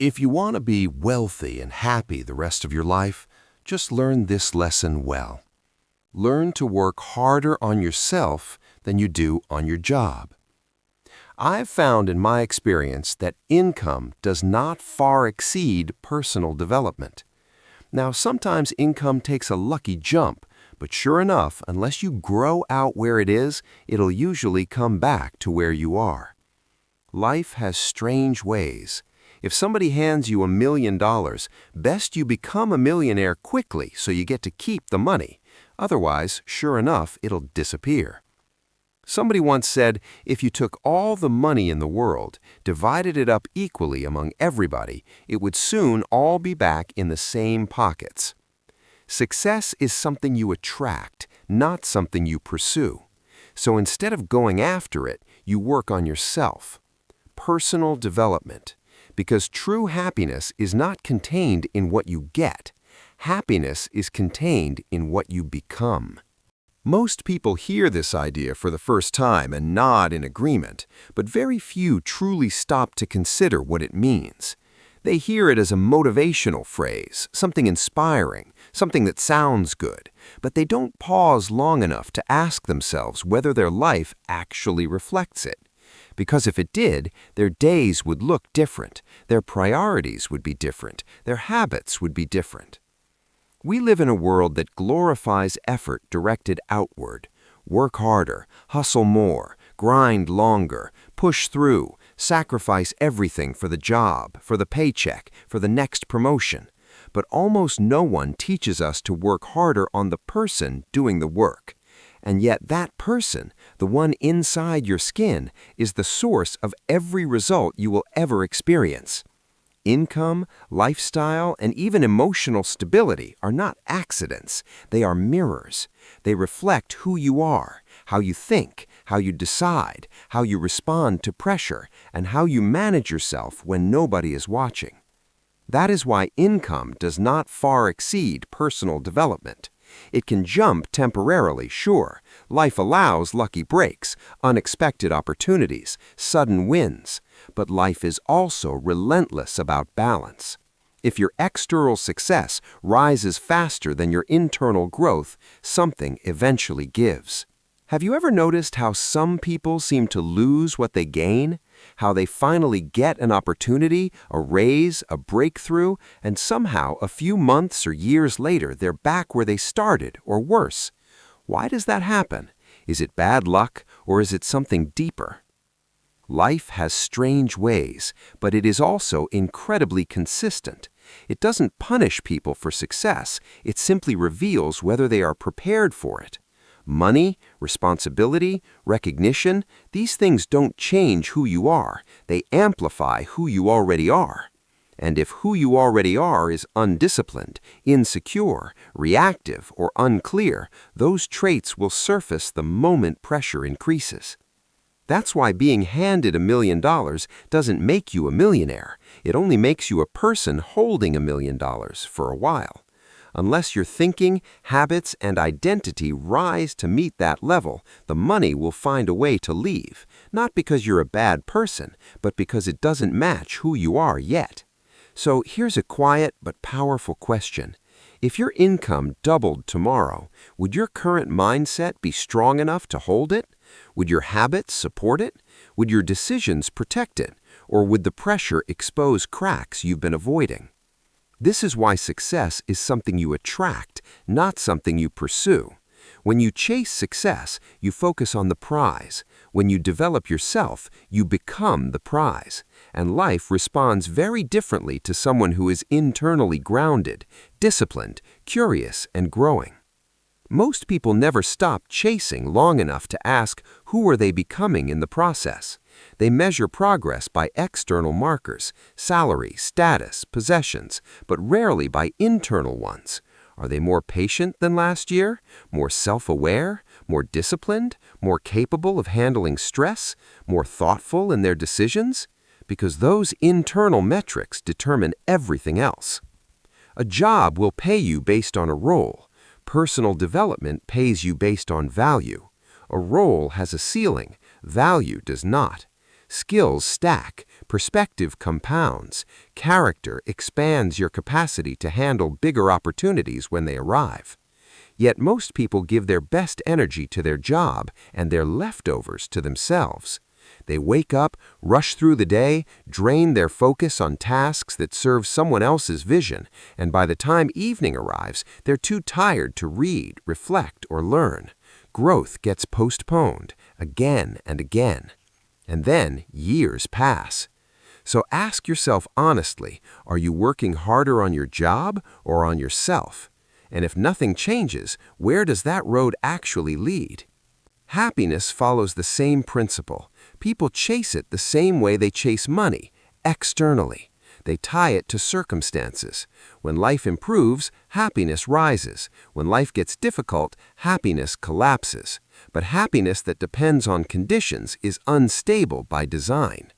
If you want to be wealthy and happy the rest of your life, just learn this lesson well. Learn to work harder on yourself than you do on your job. I've found in my experience that income does not far exceed personal development. Now, sometimes income takes a lucky jump, but sure enough, unless you grow out where it is, it'll usually come back to where you are. Life has strange ways. If somebody hands you $1 million, best you become a millionaire quickly so you get to keep the money. Otherwise, sure enough, it'll disappear. Somebody once said, if you took all the money in the world, divided it up equally among everybody, it would soon all be back in the same pockets. Success is something you attract, not something you pursue. So instead of going after it, you work on yourself. Personal development. Because true happiness is not contained in what you get. Happiness is contained in what you become. Most people hear this idea for the first time and nod in agreement, but very few truly stop to consider what it means. They hear it as a motivational phrase, something inspiring, something that sounds good, but they don't pause long enough to ask themselves whether their life actually reflects it. Because if it did, their days would look different, their priorities would be different, their habits would be different. We live in a world that glorifies effort directed outward. Work harder, hustle more, grind longer, push through, sacrifice everything for the job, for the paycheck, for the next promotion. But almost no one teaches us to work harder on the person doing the work. And yet that person, the one inside your skin, is the source of every result you will ever experience. Income, lifestyle, and even emotional stability are not accidents. They are mirrors. They reflect who you are, how you think, how you decide, how you respond to pressure, and how you manage yourself when nobody is watching. That is why income does not far exceed personal development. It can jump temporarily, sure. Life allows lucky breaks, unexpected opportunities, sudden wins. But life is also relentless about balance. If your external success rises faster than your internal growth, something eventually gives. Have you ever noticed how some people seem to lose what they gain? How they finally get an opportunity, a raise, a breakthrough, and somehow a few months or years later they're back where they started, or worse. Why does that happen? Is it bad luck, or is it something deeper? Life has strange ways, but it is also incredibly consistent. It doesn't punish people for success, it simply reveals whether they are prepared for it. Money, responsibility, recognition, these things don't change who you are. They amplify who you already are. And if who you already are is undisciplined, insecure, reactive, or unclear, those traits will surface the moment pressure increases. That's why being handed $1 million doesn't make you a millionaire. It only makes you a person holding $1 million for a while. Unless your thinking, habits, and identity rise to meet that level, the money will find a way to leave, not because you're a bad person, but because it doesn't match who you are yet. So here's a quiet but powerful question. If your income doubled tomorrow, would your current mindset be strong enough to hold it? Would your habits support it? Would your decisions protect it? Or would the pressure expose cracks you've been avoiding? This is why success is something you attract, not something you pursue. When you chase success, you focus on the prize. When you develop yourself, you become the prize. And life responds very differently to someone who is internally grounded, disciplined, curious, and growing. Most people never stop chasing long enough to ask who are they becoming in the process. They measure progress by external markers, salary, status, possessions, but rarely by internal ones. Are they more patient than last year? More self-aware? More disciplined? More capable of handling stress? More thoughtful in their decisions? Because those internal metrics determine everything else. A job will pay you based on a role. Personal development pays you based on value. A role has a ceiling. Value does not. Skills stack, perspective compounds, character expands your capacity to handle bigger opportunities when they arrive. Yet most people give their best energy to their job and their leftovers to themselves. They wake up, rush through the day, drain their focus on tasks that serve someone else's vision, and by the time evening arrives, they're too tired to read, reflect, or learn. Growth gets postponed again and again. And then years pass. So ask yourself honestly, are you working harder on your job or on yourself? And if nothing changes, where does that road actually lead? Happiness follows the same principle. People chase it the same way they chase money, externally. They tie it to circumstances. When life improves, happiness rises. When life gets difficult, happiness collapses. But happiness that depends on conditions is unstable by design.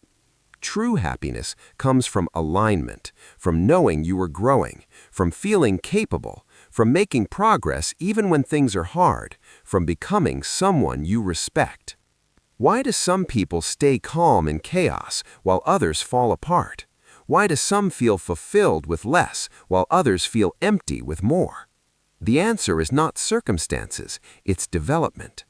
True happiness comes from alignment, from knowing you are growing, from feeling capable, from making progress even when things are hard, from becoming someone you respect. Why do some people stay calm in chaos while others fall apart? Why do some feel fulfilled with less while others feel empty with more? The answer is not circumstances, it's development.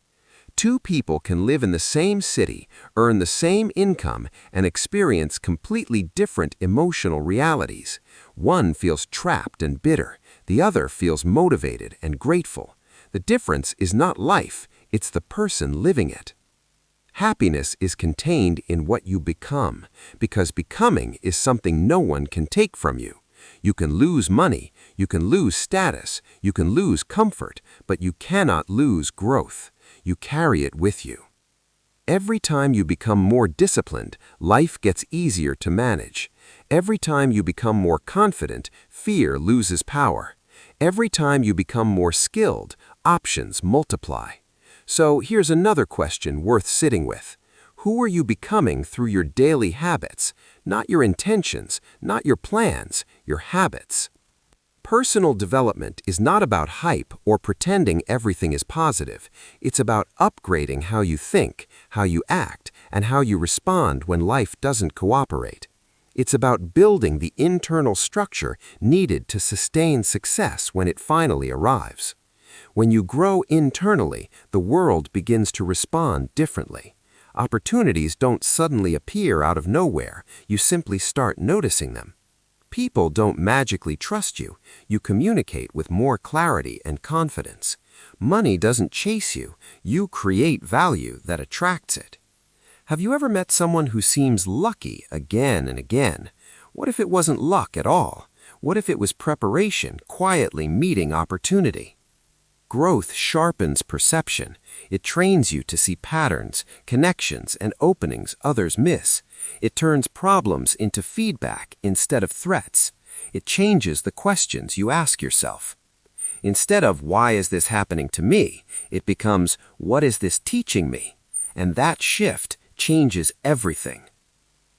Two people can live in the same city, earn the same income, and experience completely different emotional realities. One feels trapped and bitter. The other feels motivated and grateful. The difference is not life, it's the person living it. Happiness is contained in what you become, because becoming is something no one can take from you. You can lose money, you can lose status, you can lose comfort, but you cannot lose growth. You carry it with you. Every time you become more disciplined, life gets easier to manage. Every time you become more confident, fear loses power. Every time you become more skilled, options multiply. So here's another question worth sitting with. Who are you becoming through your daily habits? Not your intentions, not your plans, your habits. Personal development is not about hype or pretending everything is positive. It's about upgrading how you think, how you act, and how you respond when life doesn't cooperate. It's about building the internal structure needed to sustain success when it finally arrives. When you grow internally, the world begins to respond differently. Opportunities don't suddenly appear out of nowhere. You simply start noticing them. People don't magically trust you. You communicate with more clarity and confidence. Money doesn't chase you. You create value that attracts it. Have you ever met someone who seems lucky again and again? What if it wasn't luck at all? What if it was preparation quietly meeting opportunity? Growth sharpens perception. It trains you to see patterns, connections, and openings others miss. It turns problems into feedback instead of threats. It changes the questions you ask yourself. Instead of, why is this happening to me? It becomes, what is this teaching me? And that shift changes everything.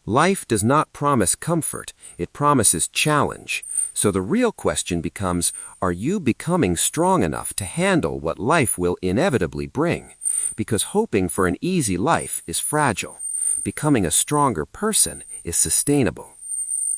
Life does not promise comfort, it promises challenge. So the real question becomes, are you becoming strong enough to handle what life will inevitably bring? Because hoping for an easy life is fragile. Becoming a stronger person is sustainable.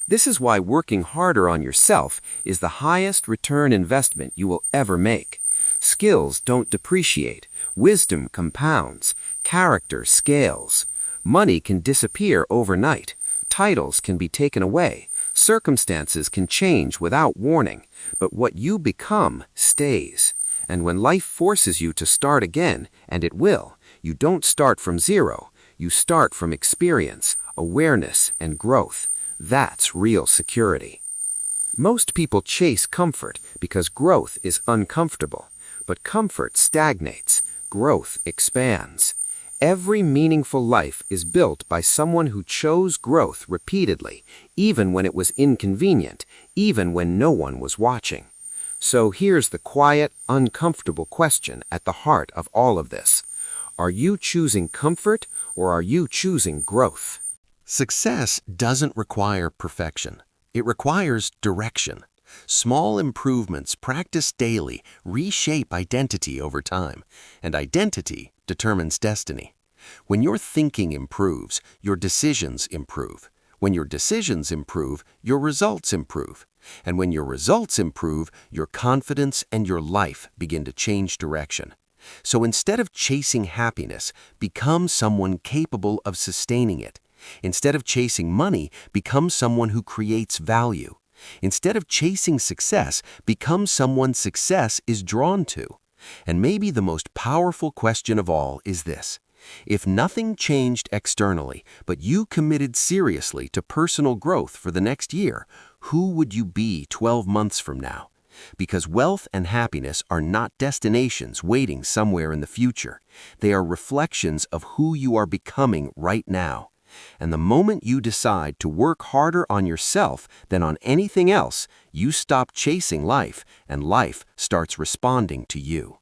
This is why working harder on yourself is the highest return investment you will ever make. Skills don't depreciate, wisdom compounds, character scales. Money can disappear overnight, titles can be taken away, circumstances can change without warning, but what you become stays. And when life forces you to start again, and it will, you don't start from zero, you start from experience, awareness, and growth. That's real security. Most people chase comfort because growth is uncomfortable, but comfort stagnates, growth expands. Every meaningful life is built by someone who chose growth repeatedly, even when it was inconvenient, even when no one was watching. So here's the quiet, uncomfortable question at the heart of all of this. Are you choosing comfort or are you choosing growth? Success doesn't require perfection. It requires direction. Small improvements practiced daily reshape identity over time, and identity determines destiny. When your thinking improves, your decisions improve. When your decisions improve, your results improve. And when your results improve, your confidence and your life begin to change direction. So instead of chasing happiness, become someone capable of sustaining it. Instead of chasing money, become someone who creates value. Instead of chasing success, become someone success is drawn to. And maybe the most powerful question of all is this: if nothing changed externally, but you committed seriously to personal growth for the next year, who would you be 12 months from now? Because wealth and happiness are not destinations waiting somewhere in the future. They are reflections of who you are becoming right now. And the moment you decide to work harder on yourself than on anything else, you stop chasing life, and life starts responding to you.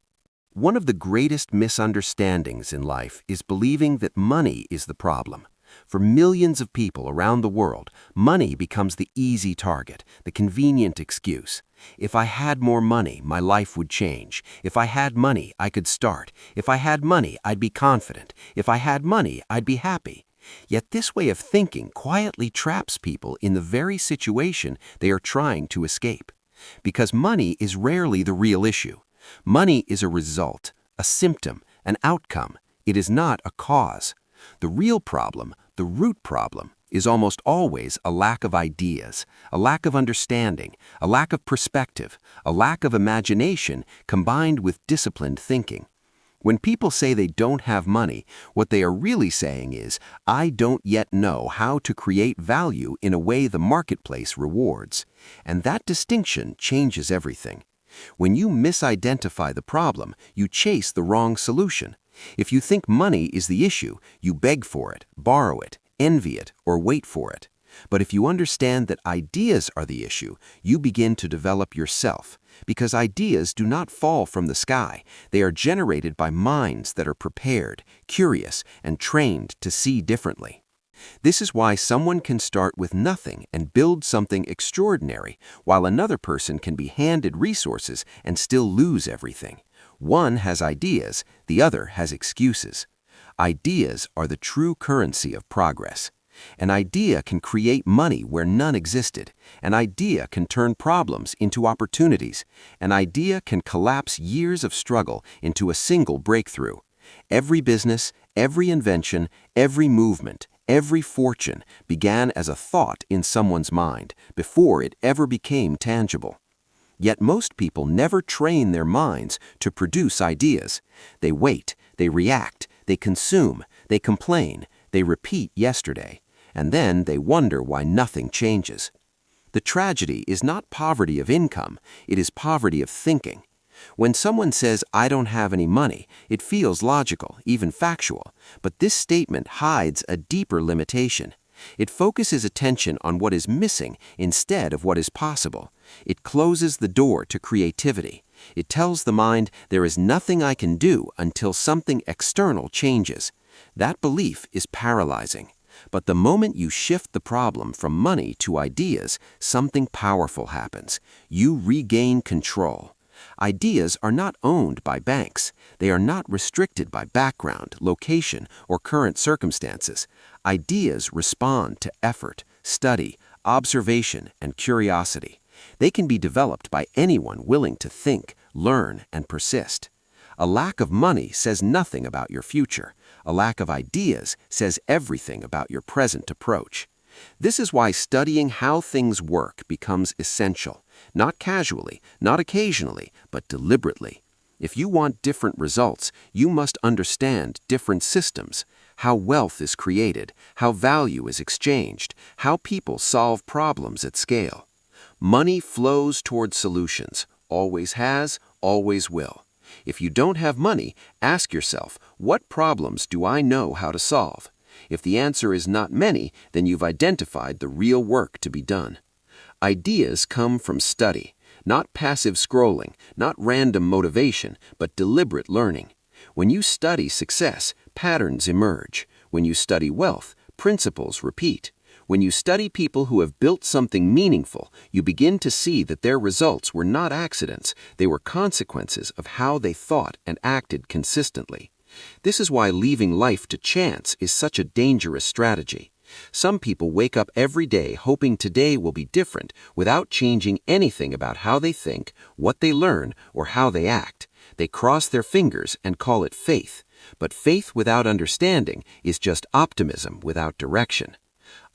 One of the greatest misunderstandings in life is believing that money is the problem. For millions of people around the world, money becomes the easy target, the convenient excuse. If I had more money, my life would change. If I had money, I could start. If I had money, I'd be confident. If I had money, I'd be happy. Yet this way of thinking quietly traps people in the very situation they are trying to escape. Because money is rarely the real issue. Money is a result, a symptom, an outcome. It is not a cause. The real problem, the root problem, is almost always a lack of ideas, a lack of understanding, a lack of perspective, a lack of imagination combined with disciplined thinking. When people say they don't have money, what they are really saying is, I don't yet know how to create value in a way the marketplace rewards. And that distinction changes everything. When you misidentify the problem, you chase the wrong solution. If you think money is the issue, you beg for it, borrow it, envy it, or wait for it. But if you understand that ideas are the issue, you begin to develop yourself. Because ideas do not fall from the sky. They are generated by minds that are prepared, curious, and trained to see differently. This is why someone can start with nothing and build something extraordinary, while another person can be handed resources and still lose everything. One has ideas, the other has excuses. Ideas are the true currency of progress. An idea can create money where none existed. An idea can turn problems into opportunities. An idea can collapse years of struggle into a single breakthrough. Every business, every invention, every movement, every fortune began as a thought in someone's mind before it ever became tangible. Yet most people never train their minds to produce ideas. They wait, they react, they consume, they complain, they repeat yesterday. And then they wonder why nothing changes. The tragedy is not poverty of income, it is poverty of thinking. When someone says, I don't have any money, it feels logical, even factual, but this statement hides a deeper limitation. It focuses attention on what is missing instead of what is possible. It closes the door to creativity. It tells the mind there is nothing I can do until something external changes. That belief is paralyzing. But the moment you shift the problem from money to ideas, something powerful happens. You regain control. Ideas are not owned by banks. They are not restricted by background, location, or current circumstances. Ideas respond to effort, study, observation, and curiosity. They can be developed by anyone willing to think, learn, and persist. A lack of money says nothing about your future. A lack of ideas says everything about your present approach. This is why studying how things work becomes essential, not casually, not occasionally, but deliberately. If you want different results, you must understand different systems, how wealth is created, how value is exchanged, how people solve problems at scale. Money flows toward solutions, always has, always will. If you don't have money, ask yourself, what problems do I know how to solve? If the answer is not many, then you've identified the real work to be done. Ideas come from study, not passive scrolling, not random motivation, but deliberate learning. When you study success, patterns emerge. When you study wealth, principles repeat. When you study people who have built something meaningful, you begin to see that their results were not accidents, they were consequences of how they thought and acted consistently. This is why leaving life to chance is such a dangerous strategy. Some people wake up every day hoping today will be different without changing anything about how they think, what they learn, or how they act. They cross their fingers and call it faith. But faith without understanding is just optimism without direction.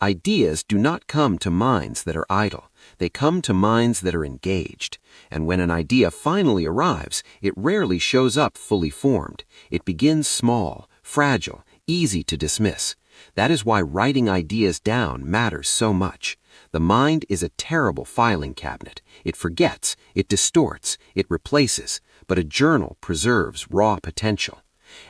Ideas do not come to minds that are idle. They come to minds that are engaged. And when an idea finally arrives, it rarely shows up fully formed. It begins small, fragile, easy to dismiss. That is why writing ideas down matters so much. The mind is a terrible filing cabinet. It forgets, it distorts, it replaces, but a journal preserves raw potential.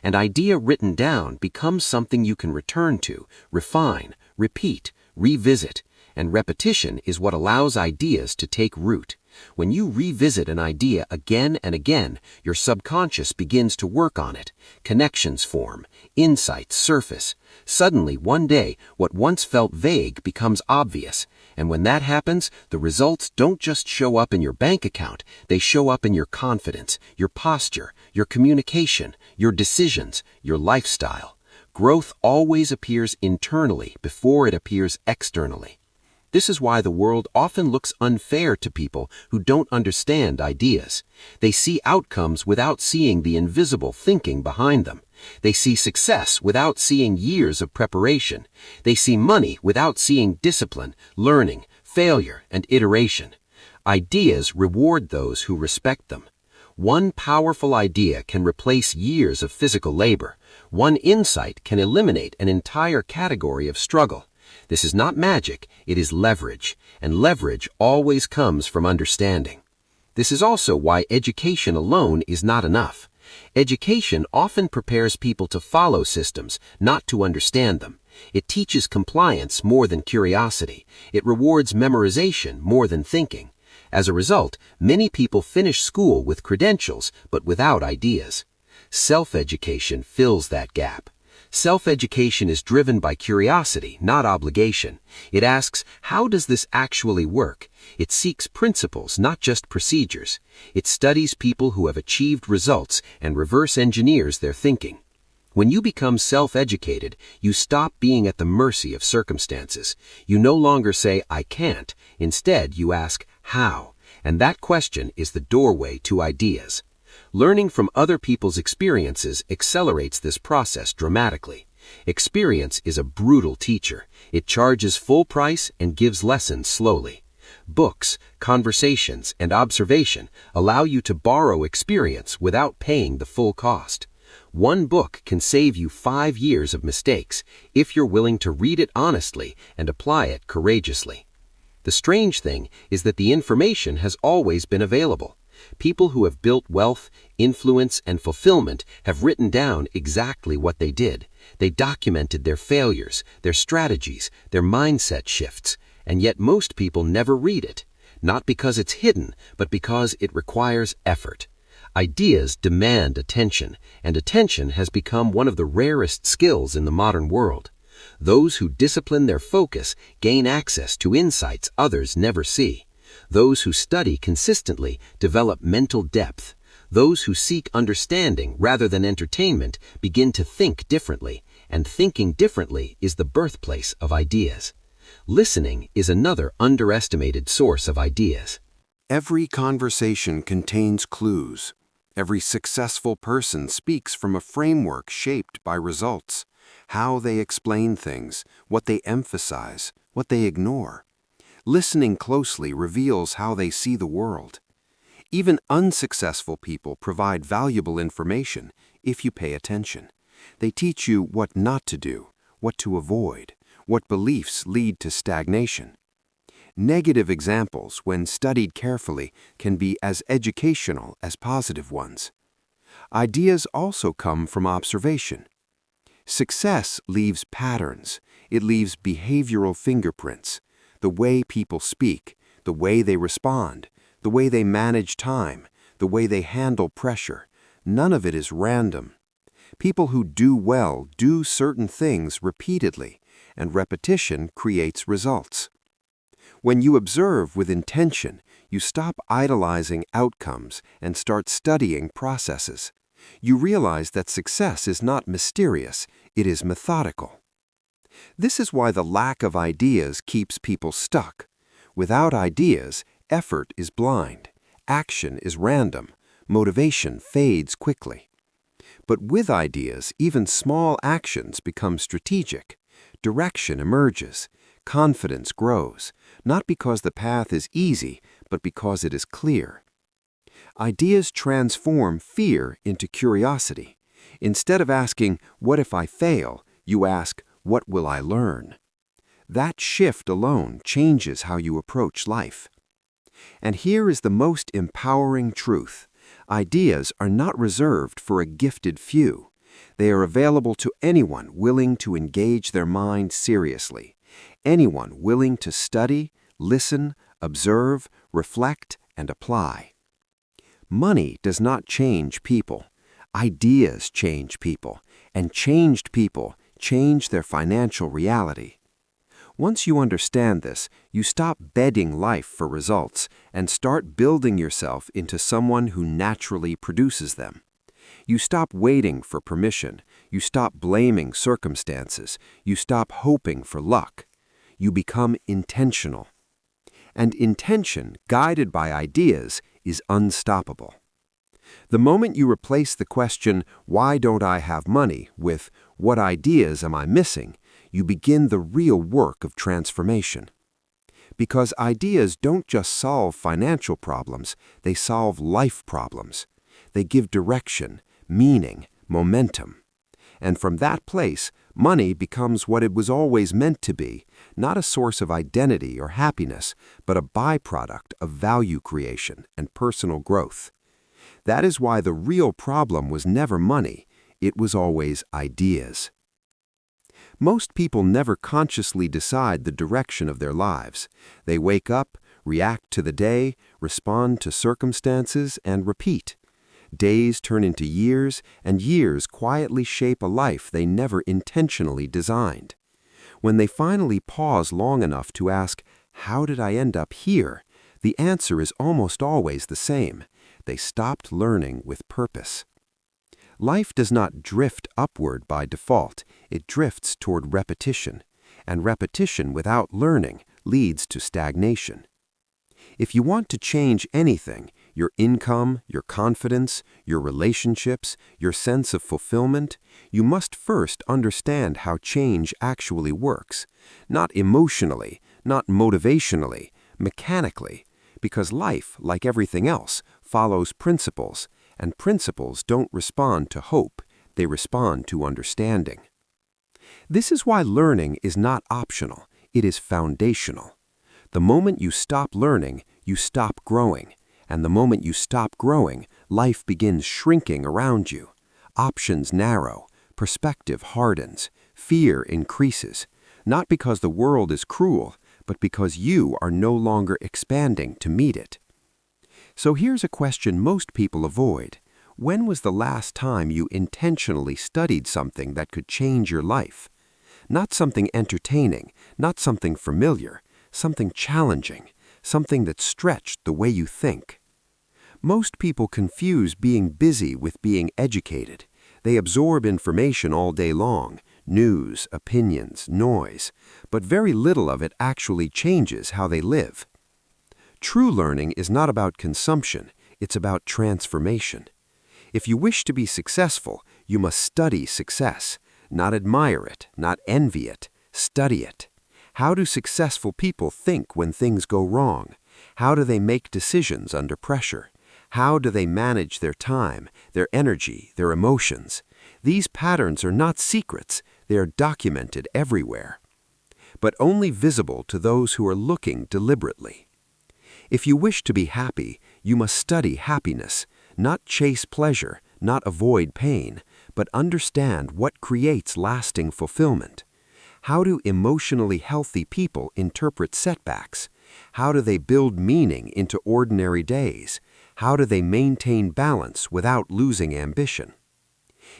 An idea written down becomes something you can return to, refine, repeat, revisit, and repetition is what allows ideas to take root. When you revisit an idea again and again, your subconscious begins to work on it. Connections form, insights surface. Suddenly, one day, what once felt vague becomes obvious. And when that happens, the results don't just show up in your bank account, they show up in your confidence, your posture, your communication, your decisions, your lifestyle. Growth always appears internally before it appears externally. This is why the world often looks unfair to people who don't understand ideas. They see outcomes without seeing the invisible thinking behind them. They see success without seeing years of preparation. They see money without seeing discipline, learning, failure, and iteration. Ideas reward those who respect them. One powerful idea can replace years of physical labor. One insight can eliminate an entire category of struggle. This is not magic, it is leverage, and leverage always comes from understanding. This is also why education alone is not enough. Education often prepares people to follow systems, not to understand them. It teaches compliance more than curiosity. It rewards memorization more than thinking. As a result, many people finish school with credentials, but without ideas. Self-education fills that gap. Self-education is driven by curiosity, not obligation. It asks, how does this actually work? It seeks principles, not just procedures. It studies people who have achieved results and reverse engineers their thinking. When you become self-educated, you stop being at the mercy of circumstances. You no longer say, I can't. Instead, you ask, how? And that question is the doorway to ideas. Learning from other people's experiences accelerates this process dramatically. Experience is a brutal teacher. It charges full price and gives lessons slowly. Books, conversations, and observation allow you to borrow experience without paying the full cost. One book can save you 5 years of mistakes if you're willing to read it honestly and apply it courageously. The strange thing is that the information has always been available. People who have built wealth, influence, and fulfillment have written down exactly what they did. They documented their failures, their strategies, their mindset shifts, and yet most people never read it. Not because it's hidden, but because it requires effort. Ideas demand attention, and attention has become one of the rarest skills in the modern world. Those who discipline their focus gain access to insights others never see. Those who study consistently develop mental depth. Those who seek understanding rather than entertainment begin to think differently, and thinking differently is the birthplace of ideas. Listening is another underestimated source of ideas. Every conversation contains clues. Every successful person speaks from a framework shaped by results, how they explain things, what they emphasize, what they ignore. Listening closely reveals how they see the world. Even unsuccessful people provide valuable information if you pay attention. They teach you what not to do, what to avoid, what beliefs lead to stagnation. Negative examples, when studied carefully, can be as educational as positive ones. Ideas also come from observation. Success leaves patterns. It leaves behavioral fingerprints. The way people speak, the way they respond, the way they manage time, the way they handle pressure, none of it is random. People who do well do certain things repeatedly, and repetition creates results. When you observe with intention, you stop idolizing outcomes and start studying processes. You realize that success is not mysterious, it is methodical. This is why the lack of ideas keeps people stuck. Without ideas, effort is blind, action is random, motivation fades quickly. But with ideas, even small actions become strategic. Direction emerges, confidence grows, not because the path is easy, but because it is clear. Ideas transform fear into curiosity. Instead of asking, "What if I fail?" you ask, "What will I learn?" That shift alone changes how you approach life. And here is the most empowering truth. Ideas are not reserved for a gifted few. They are available to anyone willing to engage their mind seriously, anyone willing to study, listen, observe, reflect, and apply. Money does not change people. Ideas change people, and changed people change their financial reality. Once you understand this, you stop begging life for results and start building yourself into someone who naturally produces them. You stop waiting for permission. You stop blaming circumstances. You stop hoping for luck. You become intentional. And intention, guided by ideas, is unstoppable. The moment you replace the question, "Why don't I have money?" with, "What ideas am I missing?" you begin the real work of transformation. Because ideas don't just solve financial problems, they solve life problems. They give direction, meaning, momentum. And from that place, money becomes what it was always meant to be, not a source of identity or happiness, but a byproduct of value creation and personal growth. That is why the real problem was never money, it was always ideas. Most people never consciously decide the direction of their lives. They wake up, react to the day, respond to circumstances, and repeat. Days turn into years, and years quietly shape a life they never intentionally designed. When they finally pause long enough to ask, "How did I end up here?" the answer is almost always the same. They stopped learning with purpose. Life does not drift upward by default, it drifts toward repetition, and repetition without learning leads to stagnation. If you want to change anything, your income, your confidence, your relationships, your sense of fulfillment, you must first understand how change actually works. Not emotionally, not motivationally, mechanically, because life, like everything else, follows principles, and principles don't respond to hope, they respond to understanding. This is why learning is not optional, it is foundational. The moment you stop learning, you stop growing, and the moment you stop growing, life begins shrinking around you. Options narrow, perspective hardens, fear increases, not because the world is cruel, but because you are no longer expanding to meet it. So here's a question most people avoid. When was the last time you intentionally studied something that could change your life? Not something entertaining, not something familiar, something challenging, something that stretched the way you think. Most people confuse being busy with being educated. They absorb information all day long, news, opinions, noise, but very little of it actually changes how they live. True learning is not about consumption, it's about transformation. If you wish to be successful, you must study success, not admire it, not envy it, study it. How do successful people think when things go wrong? How do they make decisions under pressure? How do they manage their time, their energy, their emotions? These patterns are not secrets, they are documented everywhere, but only visible to those who are looking deliberately. If you wish to be happy, you must study happiness, not chase pleasure, not avoid pain, but understand what creates lasting fulfillment. How do emotionally healthy people interpret setbacks? How do they build meaning into ordinary days? How do they maintain balance without losing ambition?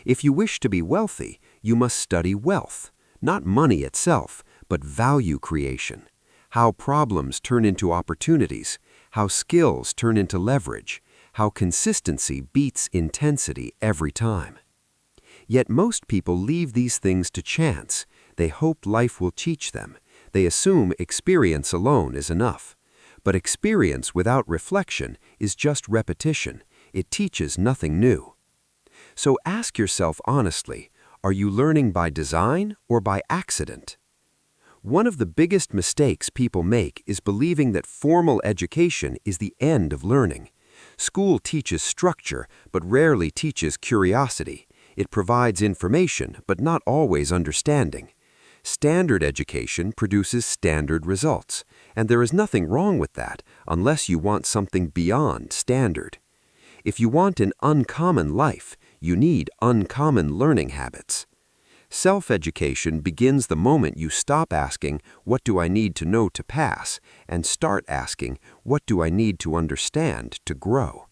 If you wish to be wealthy, you must study wealth, not money itself, but value creation. How problems turn into opportunities, how skills turn into leverage, how consistency beats intensity every time. Yet most people leave these things to chance. They hope life will teach them. They assume experience alone is enough. But experience without reflection is just repetition. It teaches nothing new. So ask yourself honestly, are you learning by design or by accident? One of the biggest mistakes people make is believing that formal education is the end of learning. School teaches structure, but rarely teaches curiosity. It provides information, but not always understanding. Standard education produces standard results, and there is nothing wrong with that unless you want something beyond standard. If you want an uncommon life, you need uncommon learning habits. Self-education begins the moment you stop asking, "What do I need to know to pass?" and start asking, "What do I need to understand to grow?"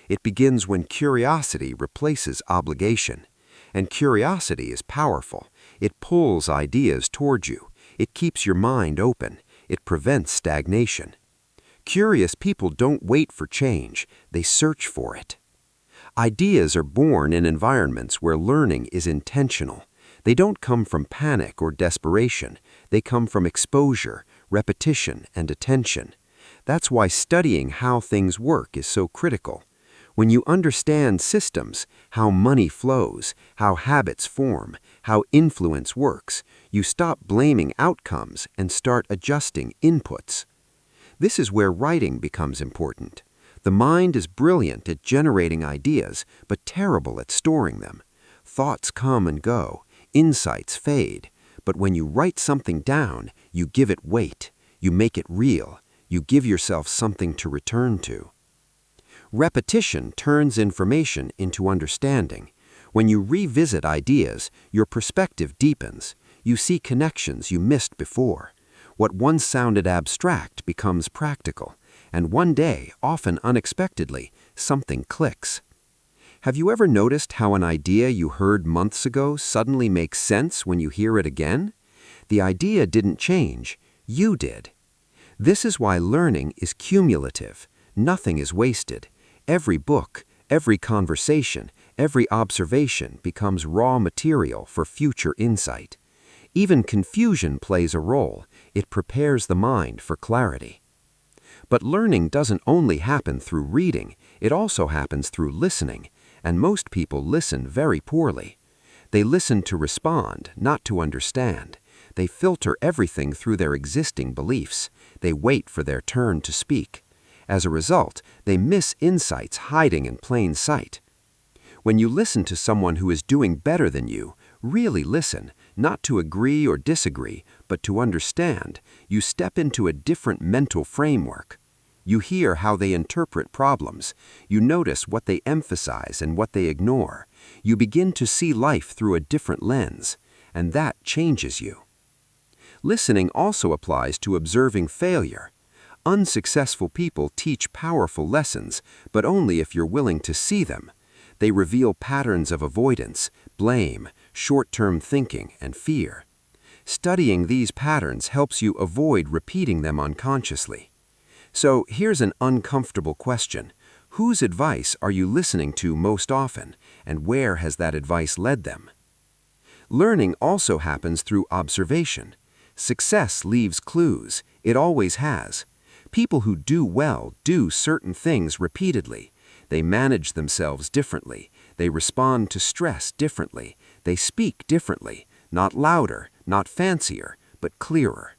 It begins when curiosity replaces obligation. And curiosity is powerful. It pulls ideas toward you. It keeps your mind open. It prevents stagnation. Curious people don't wait for change. They search for it. Ideas are born in environments where learning is intentional. They don't come from panic or desperation. They come from exposure, repetition, and attention. That's why studying how things work is so critical. When you understand systems, how money flows, how habits form, how influence works, you stop blaming outcomes and start adjusting inputs. This is where writing becomes important. The mind is brilliant at generating ideas, but terrible at storing them. Thoughts come and go. Insights fade, but when you write something down, you give it weight, you make it real, you give yourself something to return to. Repetition turns information into understanding. When you revisit ideas, your perspective deepens. You see connections you missed before. What once sounded abstract becomes practical, and one day, often unexpectedly, something clicks. Have you ever noticed how an idea you heard months ago suddenly makes sense when you hear it again? The idea didn't change, you did. This is why learning is cumulative. Nothing is wasted. Every book, every conversation, every observation becomes raw material for future insight. Even confusion plays a role. It prepares the mind for clarity. But learning doesn't only happen through reading, it also happens through listening. And most people listen very poorly. They listen to respond, not to understand. They filter everything through their existing beliefs. They wait for their turn to speak. As a result, they miss insights hiding in plain sight. When you listen to someone who is doing better than you, really listen, not to agree or disagree, but to understand, you step into a different mental framework. You hear how they interpret problems. You notice what they emphasize and what they ignore. You begin to see life through a different lens, and that changes you. Listening also applies to observing failure. Unsuccessful people teach powerful lessons, but only if you're willing to see them. They reveal patterns of avoidance, blame, short-term thinking, and fear. Studying these patterns helps you avoid repeating them unconsciously. So here's an uncomfortable question. Whose advice are you listening to most often, and where has that advice led them? Learning also happens through observation. Success leaves clues. It always has. People who do well do certain things repeatedly. They manage themselves differently. They respond to stress differently. They speak differently, not louder, not fancier, but clearer.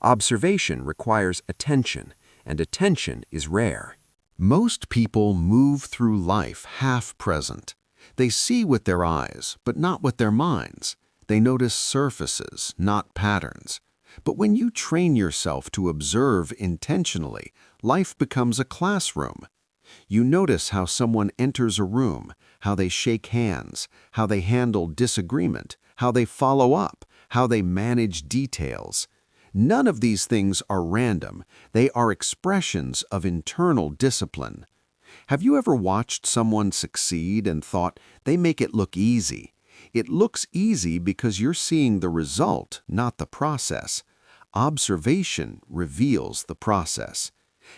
Observation requires attention, and attention is rare. Most people move through life half-present. They see with their eyes, but not with their minds. They notice surfaces, not patterns. But when you train yourself to observe intentionally, life becomes a classroom. You notice how someone enters a room, how they shake hands, how they handle disagreement, how they follow up, how they manage details. None of these things are random. They are expressions of internal discipline. Have you ever watched someone succeed and thought they make it look easy? It looks easy because you're seeing the result, not the process. Observation reveals the process.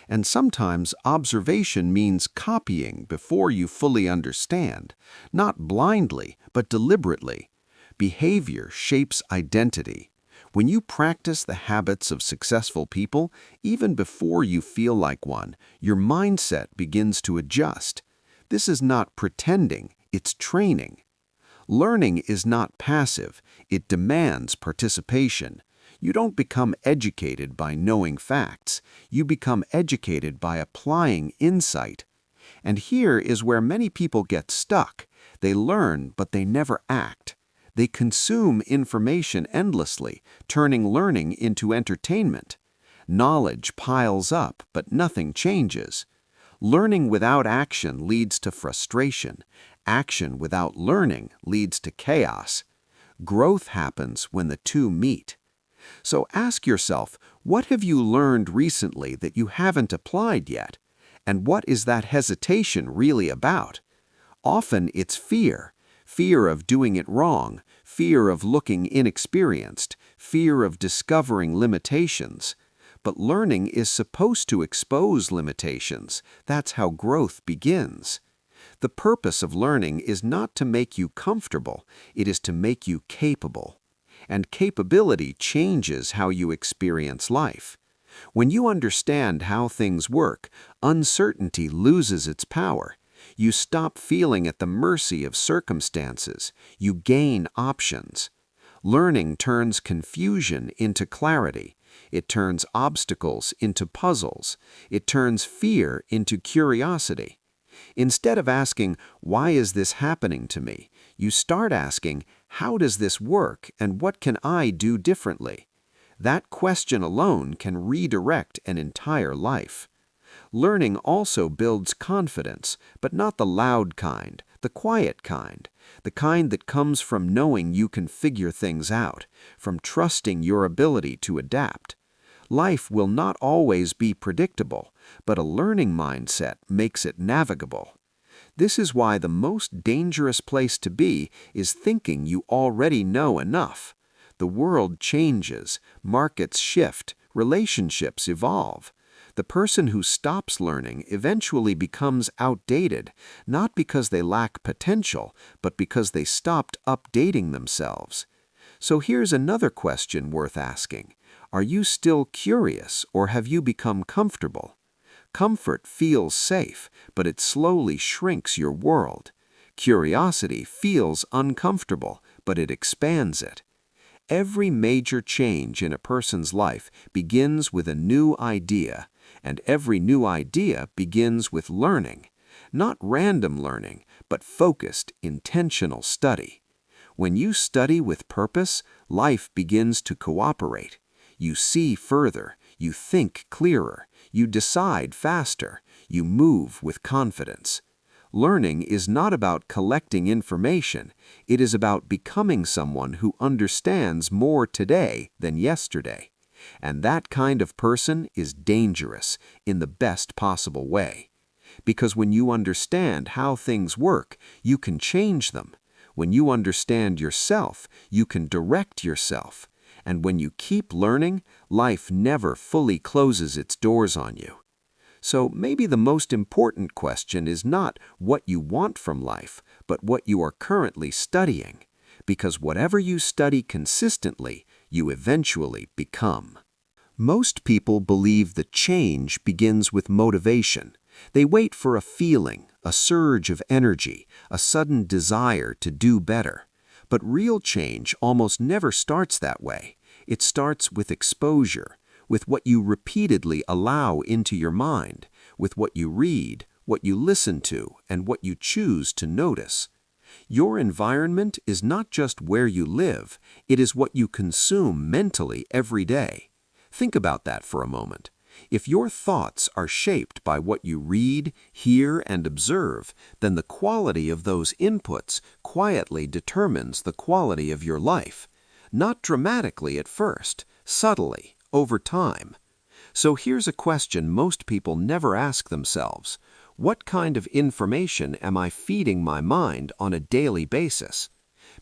And sometimes observation means copying before you fully understand, not blindly, but deliberately. Behavior shapes identity. When you practice the habits of successful people, even before you feel like one, your mindset begins to adjust. This is not pretending, it's training. Learning is not passive, it demands participation. You don't become educated by knowing facts, you become educated by applying insight. And here is where many people get stuck. They learn, but they never act. They consume information endlessly, turning learning into entertainment. Knowledge piles up, but nothing changes. Learning without action leads to frustration. Action without learning leads to chaos. Growth happens when the two meet. So ask yourself, what have you learned recently that you haven't applied yet? And what is that hesitation really about? Often it's fear. Fear of doing it wrong, fear of looking inexperienced, fear of discovering limitations. But learning is supposed to expose limitations. That's how growth begins. The purpose of learning is not to make you comfortable, it is to make you capable. And capability changes how you experience life. When you understand how things work, uncertainty loses its power. You stop feeling at the mercy of circumstances. You gain options. Learning turns confusion into clarity. It turns obstacles into puzzles. It turns fear into curiosity. Instead of asking, "Why is this happening to me?" you start asking, "How does this work and what can I do differently?" That question alone can redirect an entire life. Learning also builds confidence, but not the loud kind, the quiet kind, the kind that comes from knowing you can figure things out, from trusting your ability to adapt. Life will not always be predictable, but a learning mindset makes it navigable. This is why the most dangerous place to be is thinking you already know enough. The world changes, markets shift, relationships evolve. The person who stops learning eventually becomes outdated, not because they lack potential, but because they stopped updating themselves. So here's another question worth asking. Are you still curious, or have you become comfortable? Comfort feels safe, but it slowly shrinks your world. Curiosity feels uncomfortable, but it expands it. Every major change in a person's life begins with a new idea, and every new idea begins with learning. Not random learning, but focused, intentional study. When you study with purpose, life begins to cooperate. You see further, you think clearer, you decide faster, you move with confidence. Learning is not about collecting information, it is about becoming someone who understands more today than yesterday. And that kind of person is dangerous in the best possible way. Because when you understand how things work, you can change them. When you understand yourself, you can direct yourself. And when you keep learning, life never fully closes its doors on you. So maybe the most important question is not what you want from life, but what you are currently studying. Because whatever you study consistently, you eventually become. Most people believe that change begins with motivation. They wait for a feeling, a surge of energy, a sudden desire to do better. But real change almost never starts that way. It starts with exposure, with what you repeatedly allow into your mind, with what you read, what you listen to, and what you choose to notice. Your environment is not just where you live, it is what you consume mentally every day. Think about that for a moment. If your thoughts are shaped by what you read, hear, and observe, then the quality of those inputs quietly determines the quality of your life. Not dramatically at first, subtly, over time. So here's a question most people never ask themselves. What kind of information am I feeding my mind on a daily basis?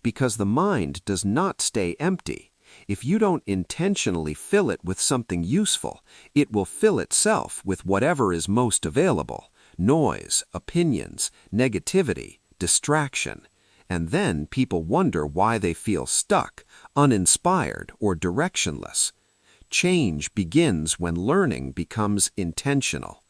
Because the mind does not stay empty. If you don't intentionally fill it with something useful, it will fill itself with whatever is most available: noise, opinions, negativity, distraction. And then people wonder why they feel stuck, uninspired, or directionless. Change begins when learning becomes intentional.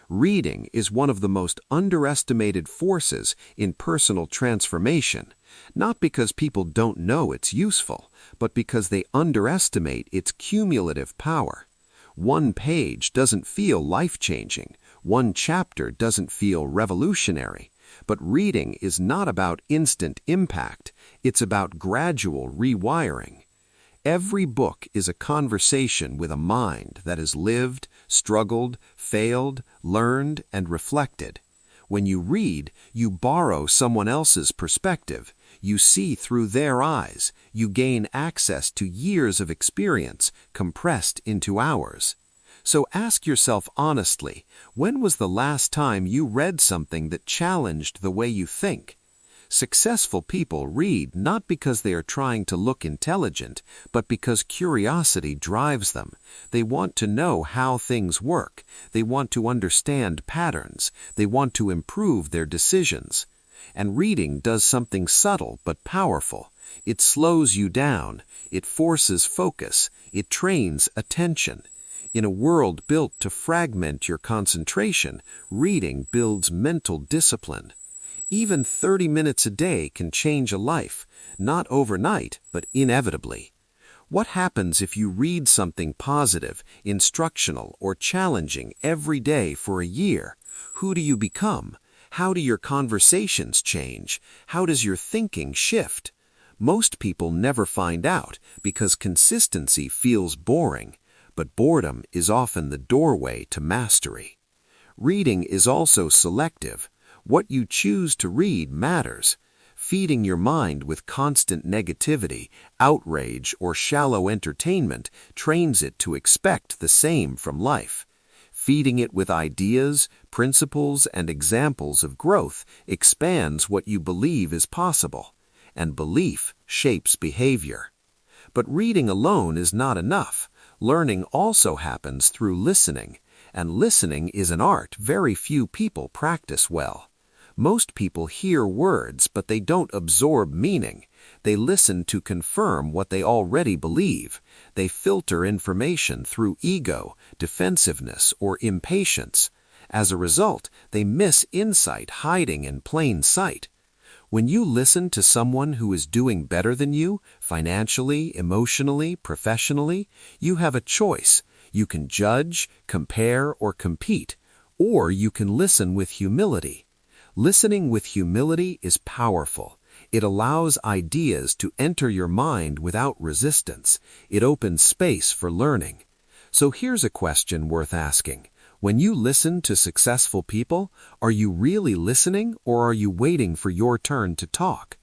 Reading is one of the most underestimated forces in personal transformation, not because people don't know it's useful, but because they underestimate its cumulative power. One page doesn't feel life-changing, one chapter doesn't feel revolutionary, but reading is not about instant impact, it's about gradual rewiring. Every book is a conversation with a mind that has lived, struggled, failed, learned, and reflected. When you read, you borrow someone else's perspective. You see through their eyes. You gain access to years of experience compressed into hours. So ask yourself honestly, when was the last time you read something that challenged the way you think? Successful people read not because they are trying to look intelligent, but because curiosity drives them. They want to know how things work. They want to understand patterns. They want to improve their decisions. And reading does something subtle but powerful. It slows you down. It forces focus. It trains attention. In a world built to fragment your concentration, reading builds mental discipline. Even 30 minutes a day can change a life, not overnight, but inevitably. What happens if you read something positive, instructional, or challenging every day for a year? Who do you become? How do your conversations change? How does your thinking shift? Most people never find out because consistency feels boring, but boredom is often the doorway to mastery. Reading is also selective. What you choose to read matters. Feeding your mind with constant negativity, outrage, or shallow entertainment trains it to expect the same from life. Feeding it with ideas, principles, and examples of growth expands what you believe is possible, and belief shapes behavior. But reading alone is not enough. Learning also happens through listening, and listening is an art very few people practice well. Most people hear words, but they don't absorb meaning. They listen to confirm what they already believe. They filter information through ego, defensiveness, or impatience. As a result, they miss insight hiding in plain sight. When you listen to someone who is doing better than you, financially, emotionally, professionally, you have a choice. You can judge, compare, or compete, or you can listen with humility. Listening with humility is powerful. It allows ideas to enter your mind without resistance. It opens space for learning. So here's a question worth asking. When you listen to successful people, are you really listening or are you waiting for your turn to talk?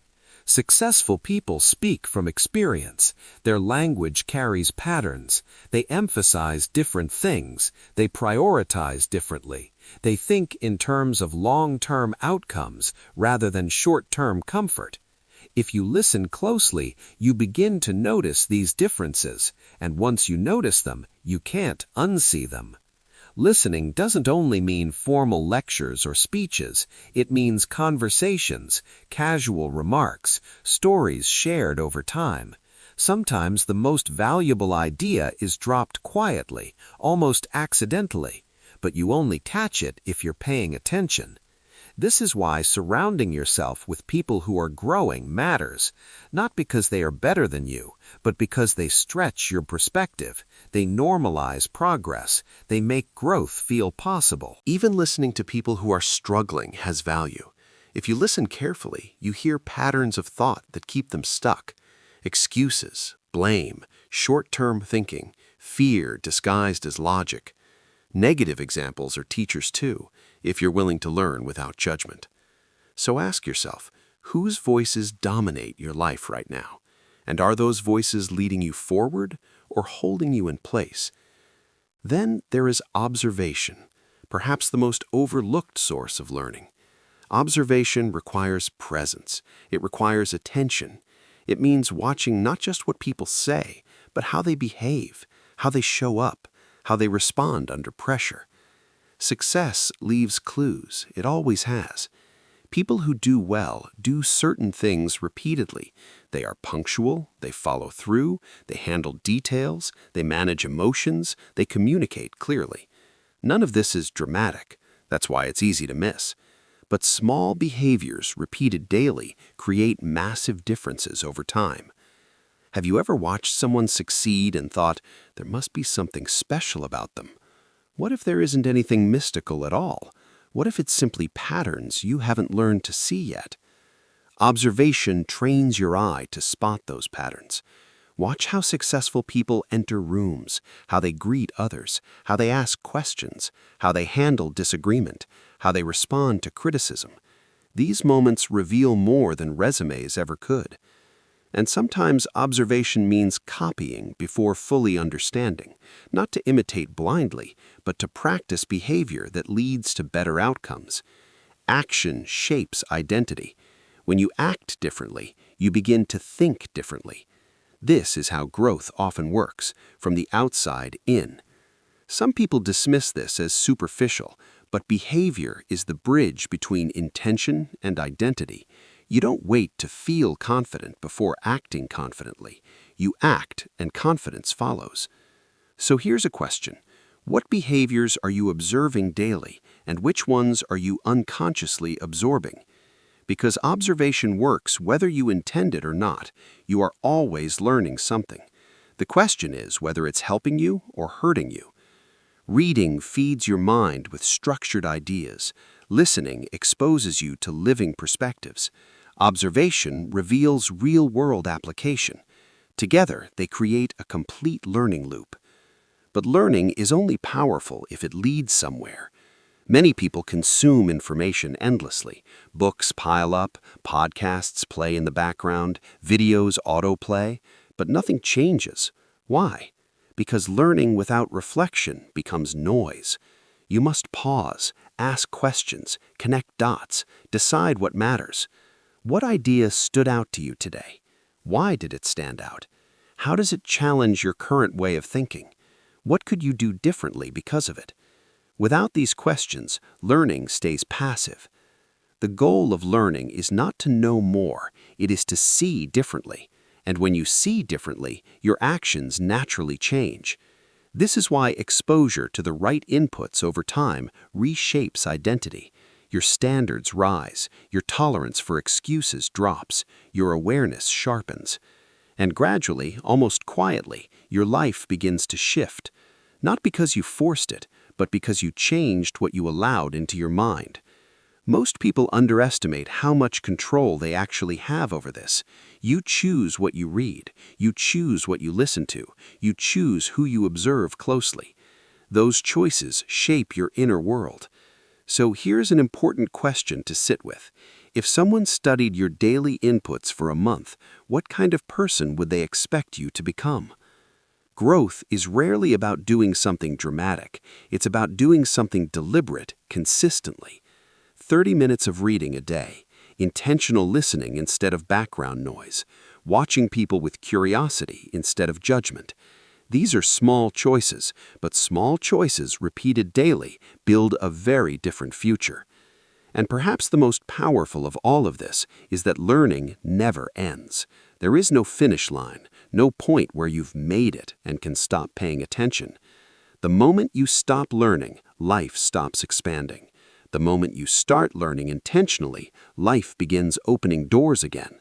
Successful people speak from experience. Their language carries patterns. They emphasize different things. They prioritize differently. They think in terms of long-term outcomes rather than short-term comfort. If you listen closely, you begin to notice these differences, and once you notice them, you can't unsee them. Listening doesn't only mean formal lectures or speeches, it means conversations, casual remarks, stories shared over time. Sometimes the most valuable idea is dropped quietly, almost accidentally, but you only catch it if you're paying attention. This is why surrounding yourself with people who are growing matters, not because they are better than you, but because they stretch your perspective, they normalize progress, they make growth feel possible. Even listening to people who are struggling has value. If you listen carefully, you hear patterns of thought that keep them stuck. Excuses, blame, short-term thinking, fear disguised as logic. Negative examples are teachers too, if you're willing to learn without judgment. So ask yourself, whose voices dominate your life right now? And are those voices leading you forward or holding you in place? Then there is observation, perhaps the most overlooked source of learning. Observation requires presence. It requires attention. It means watching not just what people say, but how they behave, how they show up, how they respond under pressure. Success leaves clues. It always has. People who do well do certain things repeatedly. They are punctual, they follow through, they handle details, they manage emotions, they communicate clearly. None of this is dramatic. That's why it's easy to miss. But small behaviors repeated daily create massive differences over time. Have you ever watched someone succeed and thought, there must be something special about them? What if there isn't anything mystical at all? What if it's simply patterns you haven't learned to see yet? Observation trains your eye to spot those patterns. Watch how successful people enter rooms, how they greet others, how they ask questions, how they handle disagreement, how they respond to criticism. These moments reveal more than resumes ever could. And sometimes observation means copying before fully understanding, not to imitate blindly, but to practice behavior that leads to better outcomes. Action shapes identity. When you act differently, you begin to think differently. This is how growth often works, from the outside in. Some people dismiss this as superficial, but behavior is the bridge between intention and identity. You don't wait to feel confident before acting confidently. You act, and confidence follows. So here's a question. What behaviors are you observing daily, and which ones are you unconsciously absorbing? Because observation works whether you intend it or not. You are always learning something. The question is whether it's helping you or hurting you. Reading feeds your mind with structured ideas. Listening exposes you to living perspectives. Observation reveals real-world application. Together, they create a complete learning loop. But learning is only powerful if it leads somewhere. Many people consume information endlessly. Books pile up, podcasts play in the background, videos autoplay, but nothing changes. Why? Because learning without reflection becomes noise. You must pause, ask questions, connect dots, decide what matters. What idea stood out to you today? Why did it stand out? How does it challenge your current way of thinking? What could you do differently because of it? Without these questions, learning stays passive. The goal of learning is not to know more, it is to see differently. And when you see differently, your actions naturally change. This is why exposure to the right inputs over time reshapes identity. Your standards rise, your tolerance for excuses drops, your awareness sharpens. And gradually, almost quietly, your life begins to shift. Not because you forced it, but because you changed what you allowed into your mind. Most people underestimate how much control they actually have over this. You choose what you read, you choose what you listen to, you choose who you observe closely. Those choices shape your inner world. So here's an important question to sit with. If someone studied your daily inputs for a month, what kind of person would they expect you to become? Growth is rarely about doing something dramatic. It's about doing something deliberate, consistently. 30 minutes of reading a day, intentional listening instead of background noise, watching people with curiosity instead of judgment. These are small choices, but small choices repeated daily build a very different future. And perhaps the most powerful of all of this is that learning never ends. There is no finish line, no point where you've made it and can stop paying attention. The moment you stop learning, life stops expanding. The moment you start learning intentionally, life begins opening doors again.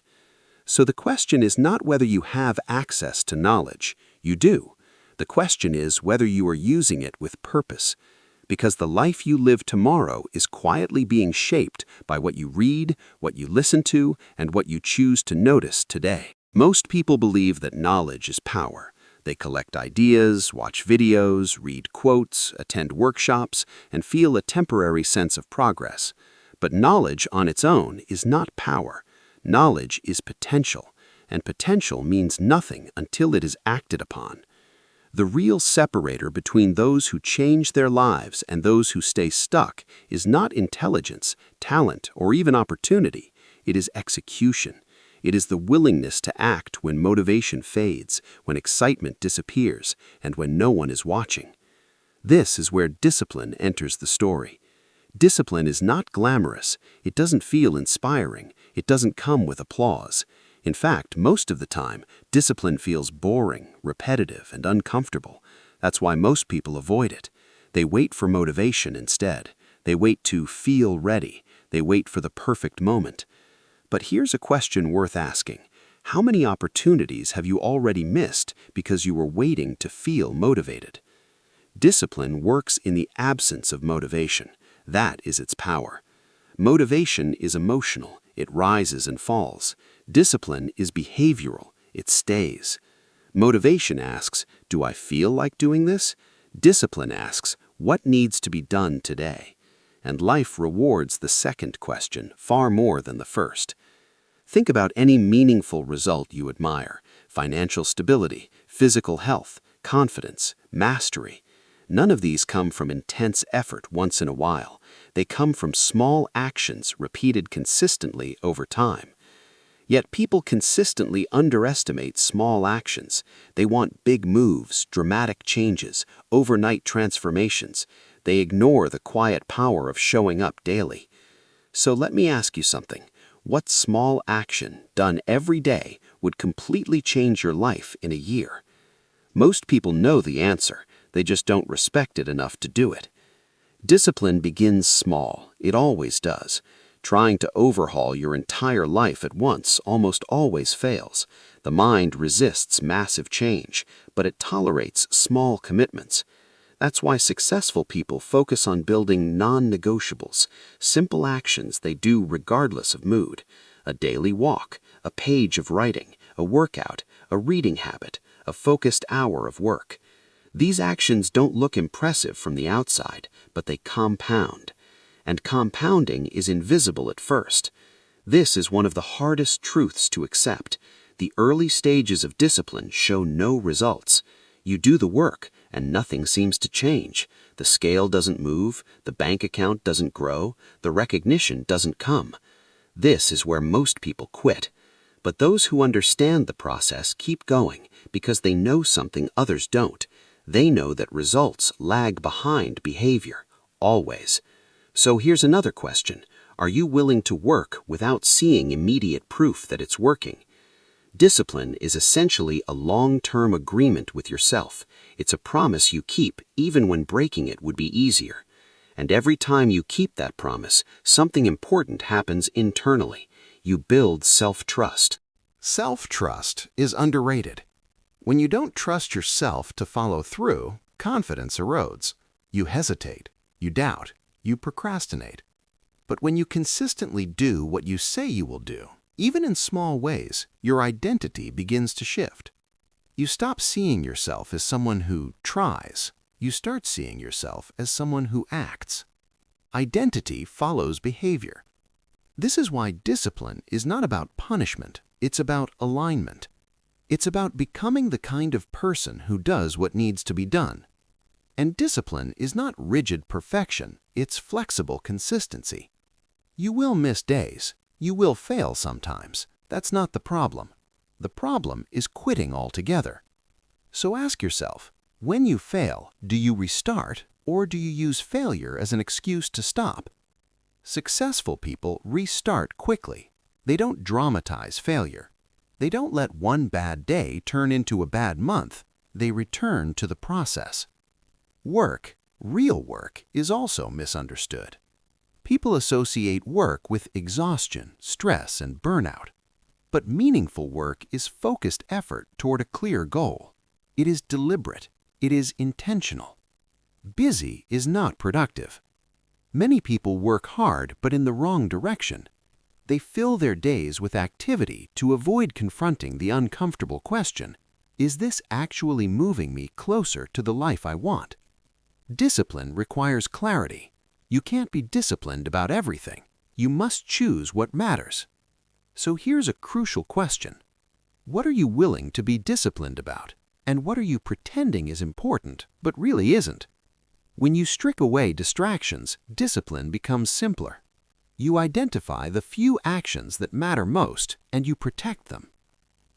So the question is not whether you have access to knowledge. You do. The question is whether you are using it with purpose. Because the life you live tomorrow is quietly being shaped by what you read, what you listen to, and what you choose to notice today. Most people believe that knowledge is power. They collect ideas, watch videos, read quotes, attend workshops, and feel a temporary sense of progress. But knowledge on its own is not power. Knowledge is potential, and potential means nothing until it is acted upon. The real separator between those who change their lives and those who stay stuck is not intelligence, talent, or even opportunity. It is execution. It is the willingness to act when motivation fades, when excitement disappears, and when no one is watching. This is where discipline enters the story. Discipline is not glamorous. It doesn't feel inspiring. It doesn't come with applause. In fact, most of the time, discipline feels boring, repetitive, and uncomfortable. That's why most people avoid it. They wait for motivation instead. They wait to feel ready. They wait for the perfect moment. But here's a question worth asking. How many opportunities have you already missed because you were waiting to feel motivated? Discipline works in the absence of motivation. That is its power. Motivation is emotional. It rises and falls. Discipline is behavioral. It stays. Motivation asks, do I feel like doing this? Discipline asks, what needs to be done today? And life rewards the second question far more than the first. Think about any meaningful result you admire: financial stability, physical health, confidence, mastery. None of these come from intense effort once in a while. They come from small actions repeated consistently over time. Yet people consistently underestimate small actions. They want big moves, dramatic changes, overnight transformations. They ignore the quiet power of showing up daily. So let me ask you something. What small action, done every day, would completely change your life in a year? Most people know the answer. They just don't respect it enough to do it. Discipline begins small. It always does. Trying to overhaul your entire life at once almost always fails. The mind resists massive change, but it tolerates small commitments. That's why successful people focus on building non-negotiables, simple actions they do regardless of mood. A daily walk, a page of writing, a workout, a reading habit, a focused hour of work. These actions don't look impressive from the outside, but they compound. And compounding is invisible at first. This is one of the hardest truths to accept. The early stages of discipline show no results. You do the work, and nothing seems to change. The scale doesn't move, the bank account doesn't grow, the recognition doesn't come. This is where most people quit. But those who understand the process keep going because they know something others don't. They know that results lag behind behavior, always. So here's another question. Are you willing to work without seeing immediate proof that it's working? Discipline is essentially a long-term agreement with yourself. It's a promise you keep even when breaking it would be easier. And every time you keep that promise, something important happens internally. You build self-trust. Self-trust is underrated. When you don't trust yourself to follow through, confidence erodes. You hesitate, you doubt, you procrastinate. But when you consistently do what you say you will do, even in small ways, your identity begins to shift. You stop seeing yourself as someone who tries. You start seeing yourself as someone who acts. Identity follows behavior. This is why discipline is not about punishment. It's about alignment. It's about becoming the kind of person who does what needs to be done. And discipline is not rigid perfection, it's flexible consistency. You will miss days. You will fail sometimes. That's not the problem. The problem is quitting altogether. So ask yourself, when you fail, do you restart or do you use failure as an excuse to stop? Successful people restart quickly. They don't dramatize failure. They don't let one bad day turn into a bad month. They return to the process. Work, real work, is also misunderstood. People associate work with exhaustion, stress, and burnout. But meaningful work is focused effort toward a clear goal. It is deliberate. It is intentional. Busy is not productive. Many people work hard but in the wrong direction. They fill their days with activity to avoid confronting the uncomfortable question, is this actually moving me closer to the life I want? Discipline requires clarity. You can't be disciplined about everything. You must choose what matters. So here's a crucial question. What are you willing to be disciplined about? And what are you pretending is important but really isn't? When you strip away distractions, discipline becomes simpler. You identify the few actions that matter most and you protect them.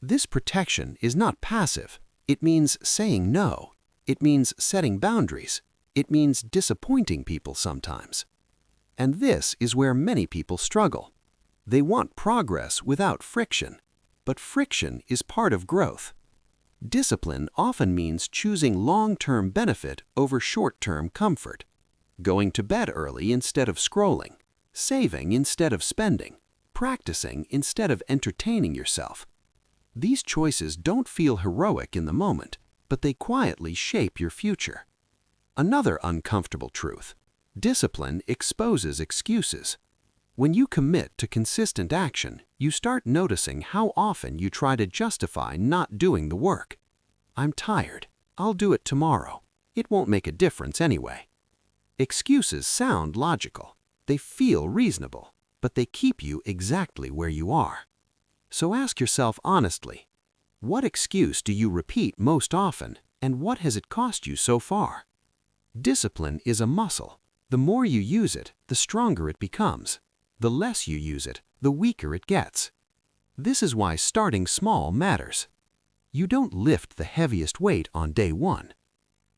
This protection is not passive. It means saying no. It means setting boundaries. It means disappointing people sometimes. And this is where many people struggle. They want progress without friction, but friction is part of growth. Discipline often means choosing long-term benefit over short-term comfort, going to bed early instead of scrolling, saving instead of spending, practicing instead of entertaining yourself. These choices don't feel heroic in the moment, but they quietly shape your future. Another uncomfortable truth: discipline exposes excuses. When you commit to consistent action, you start noticing how often you try to justify not doing the work. I'm tired. I'll do it tomorrow. It won't make a difference anyway. Excuses sound logical. They feel reasonable, but they keep you exactly where you are. So ask yourself honestly, what excuse do you repeat most often, and what has it cost you so far? Discipline is a muscle. The more you use it, the stronger it becomes. The less you use it, the weaker it gets. This is why starting small matters. You don't lift the heaviest weight on day one.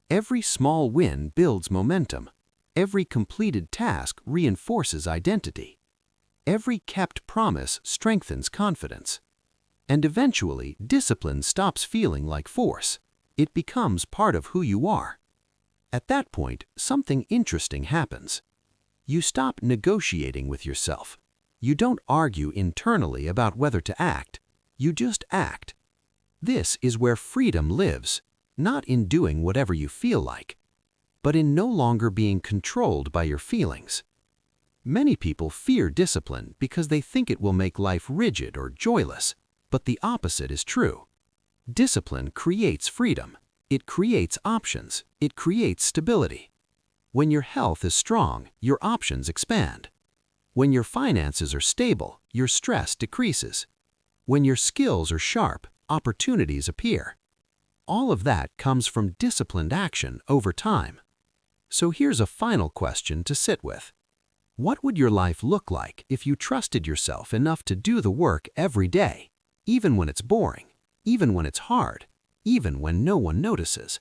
Every small win builds momentum. Every completed task reinforces identity. Every kept promise strengthens confidence. And eventually, discipline stops feeling like force. It becomes part of who you are. At that point, something interesting happens. You stop negotiating with yourself. You don't argue internally about whether to act. You just act. This is where freedom lives, not in doing whatever you feel like, but in no longer being controlled by your feelings. Many people fear discipline because they think it will make life rigid or joyless, but the opposite is true. Discipline creates freedom. It creates options. It creates stability. When your health is strong, your options expand. When your finances are stable, your stress decreases. When your skills are sharp, opportunities appear. All of that comes from disciplined action over time. So here's a final question to sit with. What would your life look like if you trusted yourself enough to do the work every day, even when it's boring, even when it's hard, even when no one notices?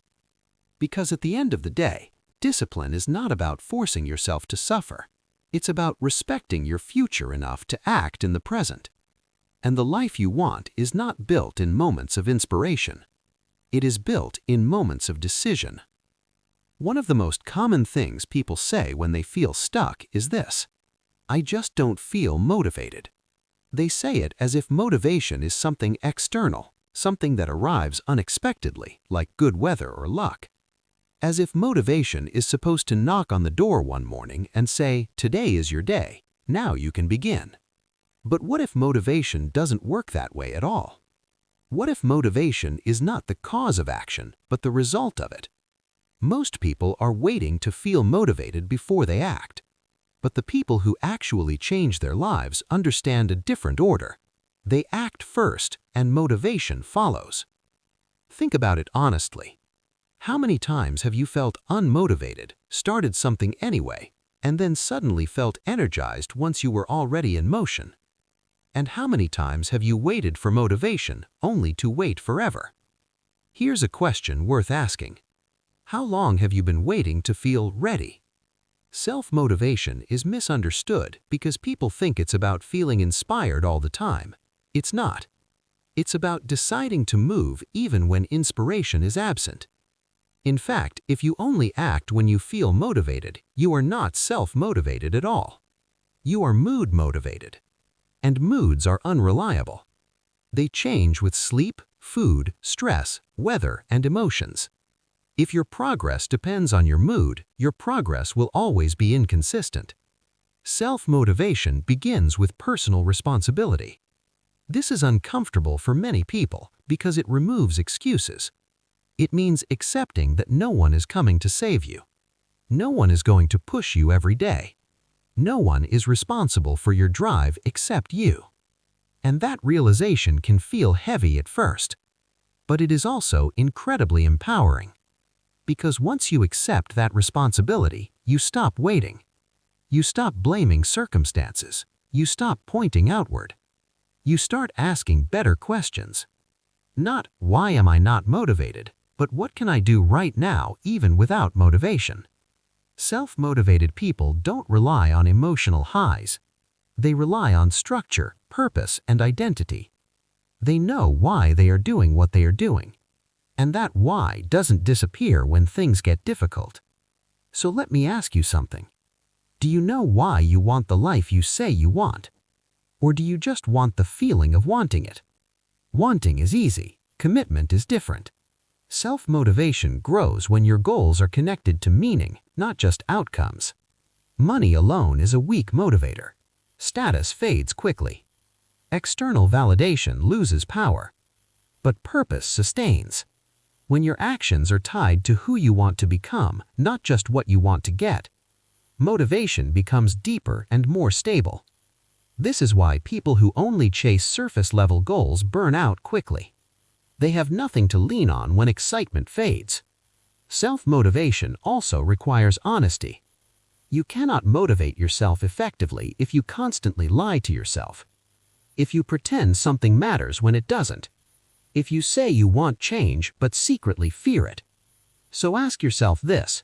Because at the end of the day, discipline is not about forcing yourself to suffer. It's about respecting your future enough to act in the present. And the life you want is not built in moments of inspiration. It is built in moments of decision. One of the most common things people say when they feel stuck is this: I just don't feel motivated. They say it as if motivation is something external, something that arrives unexpectedly, like good weather or luck. As if motivation is supposed to knock on the door one morning and say, "Today is your day, now you can begin." But what if motivation doesn't work that way at all? What if motivation is not the cause of action, but the result of it? Most people are waiting to feel motivated before they act. But the people who actually change their lives understand a different order. They act first, and motivation follows. Think about it honestly. How many times have you felt unmotivated, started something anyway, and then suddenly felt energized once you were already in motion? And how many times have you waited for motivation only to wait forever? Here's a question worth asking. How long have you been waiting to feel ready? Self-motivation is misunderstood because people think it's about feeling inspired all the time. It's not. It's about deciding to move even when inspiration is absent. In fact, if you only act when you feel motivated, you are not self-motivated at all. You are mood-motivated. And moods are unreliable. They change with sleep, food, stress, weather, and emotions. If your progress depends on your mood, your progress will always be inconsistent. Self-motivation begins with personal responsibility. This is uncomfortable for many people because it removes excuses. It means accepting that no one is coming to save you. No one is going to push you every day. No one is responsible for your drive except you. And that realization can feel heavy at first. But it is also incredibly empowering. Because once you accept that responsibility, you stop waiting. You stop blaming circumstances. You stop pointing outward. You start asking better questions. Not, why am I not motivated, but what can I do right now even without motivation? Self-motivated people don't rely on emotional highs. They rely on structure, purpose, and identity. They know why they are doing what they are doing. And that why doesn't disappear when things get difficult. So let me ask you something. Do you know why you want the life you say you want? Or do you just want the feeling of wanting it? Wanting is easy. Commitment is different. Self-motivation grows when your goals are connected to meaning, not just outcomes. Money alone is a weak motivator. Status fades quickly. External validation loses power. But purpose sustains. When your actions are tied to who you want to become, not just what you want to get, motivation becomes deeper and more stable. This is why people who only chase surface-level goals burn out quickly. They have nothing to lean on when excitement fades. Self-motivation also requires honesty. You cannot motivate yourself effectively if you constantly lie to yourself. If you pretend something matters when it doesn't. If you say you want change but secretly fear it. So ask yourself this.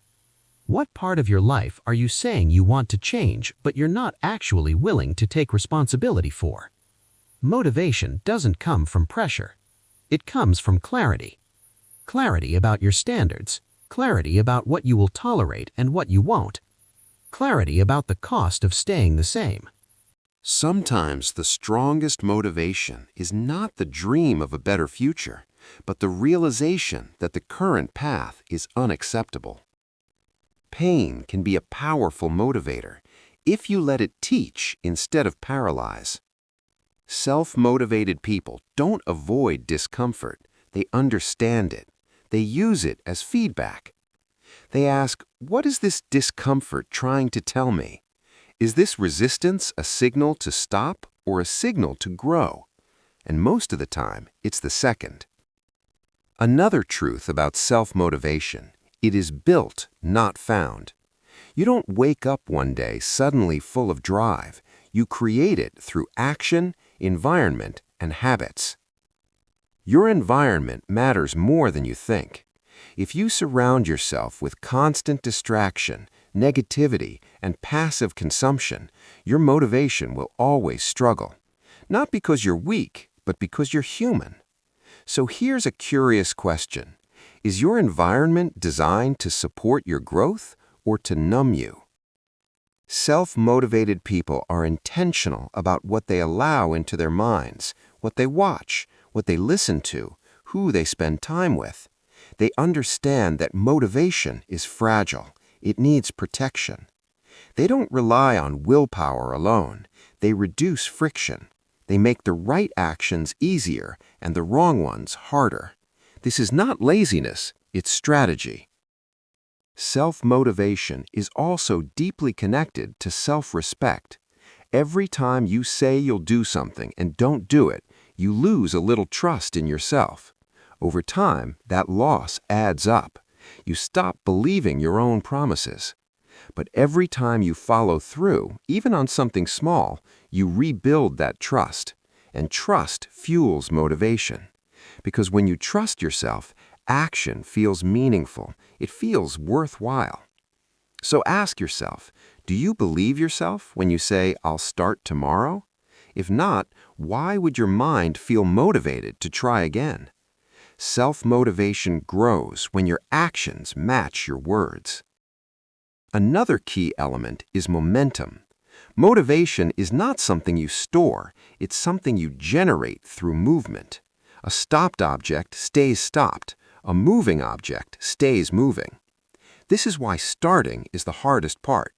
What part of your life are you saying you want to change but you're not actually willing to take responsibility for? Motivation doesn't come from pressure. It comes from clarity. Clarity about your standards. Clarity about what you will tolerate and what you won't. Clarity about the cost of staying the same. Sometimes the strongest motivation is not the dream of a better future, but the realization that the current path is unacceptable. Pain can be a powerful motivator if you let it teach instead of paralyze. Self-motivated people don't avoid discomfort, they understand it. They use it as feedback. They ask, what is this discomfort trying to tell me? Is this resistance a signal to stop or a signal to grow? And most of the time, it's the second. Another truth about self-motivation: it is built, not found. You don't wake up one day suddenly full of drive. You create it through action, environment, and habits. Your environment matters more than you think. If you surround yourself with constant distraction, negativity, and passive consumption, your motivation will always struggle. Not because you're weak, but because you're human. So here's a curious question. Is your environment designed to support your growth or to numb you? Self-motivated people are intentional about what they allow into their minds, what they watch, what they listen to, who they spend time with. They understand that motivation is fragile. It needs protection. They don't rely on willpower alone. They reduce friction. They make the right actions easier and the wrong ones harder. This is not laziness, it's strategy. Self-motivation is also deeply connected to self-respect. Every time you say you'll do something and don't do it, you lose a little trust in yourself. Over time, that loss adds up. You stop believing your own promises. But every time you follow through, even on something small, you rebuild that trust. And trust fuels motivation. Because when you trust yourself, action feels meaningful. It feels worthwhile. So ask yourself, do you believe yourself when you say, I'll start tomorrow? If not, why would your mind feel motivated to try again? Self-motivation grows when your actions match your words. Another key element is momentum. Motivation is not something you store, it's something you generate through movement. A stopped object stays stopped. A moving object stays moving. This is why starting is the hardest part.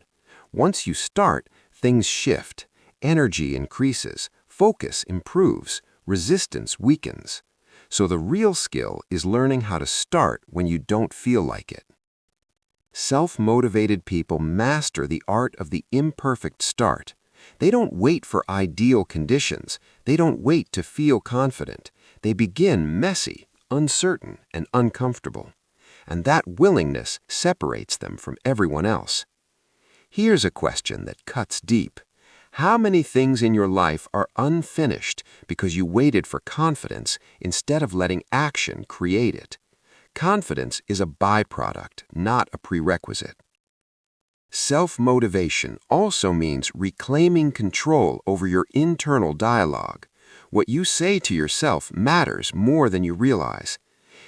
Once you start, things shift. Energy increases, focus improves, resistance weakens. So the real skill is learning how to start when you don't feel like it. Self-motivated people master the art of the imperfect start. They don't wait for ideal conditions. They don't wait to feel confident. They begin messy, uncertain, and uncomfortable. And that willingness separates them from everyone else. Here's a question that cuts deep. How many things in your life are unfinished because you waited for confidence instead of letting action create it? Confidence is a byproduct, not a prerequisite. Self-motivation also means reclaiming control over your internal dialogue. What you say to yourself matters more than you realize.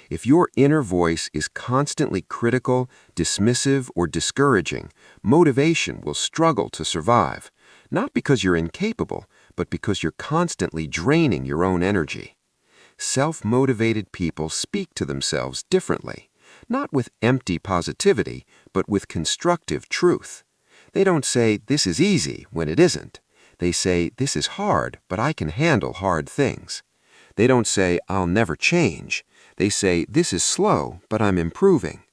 If your inner voice is constantly critical, dismissive, or discouraging, motivation will struggle to survive, not because you're incapable, but because you're constantly draining your own energy. Self-motivated people speak to themselves differently, not with empty positivity, but with constructive truth. They don't say, "This is easy," when it isn't. They say, "This is hard, but I can handle hard things." They don't say, "I'll never change." They say, "This is slow, but I'm improving."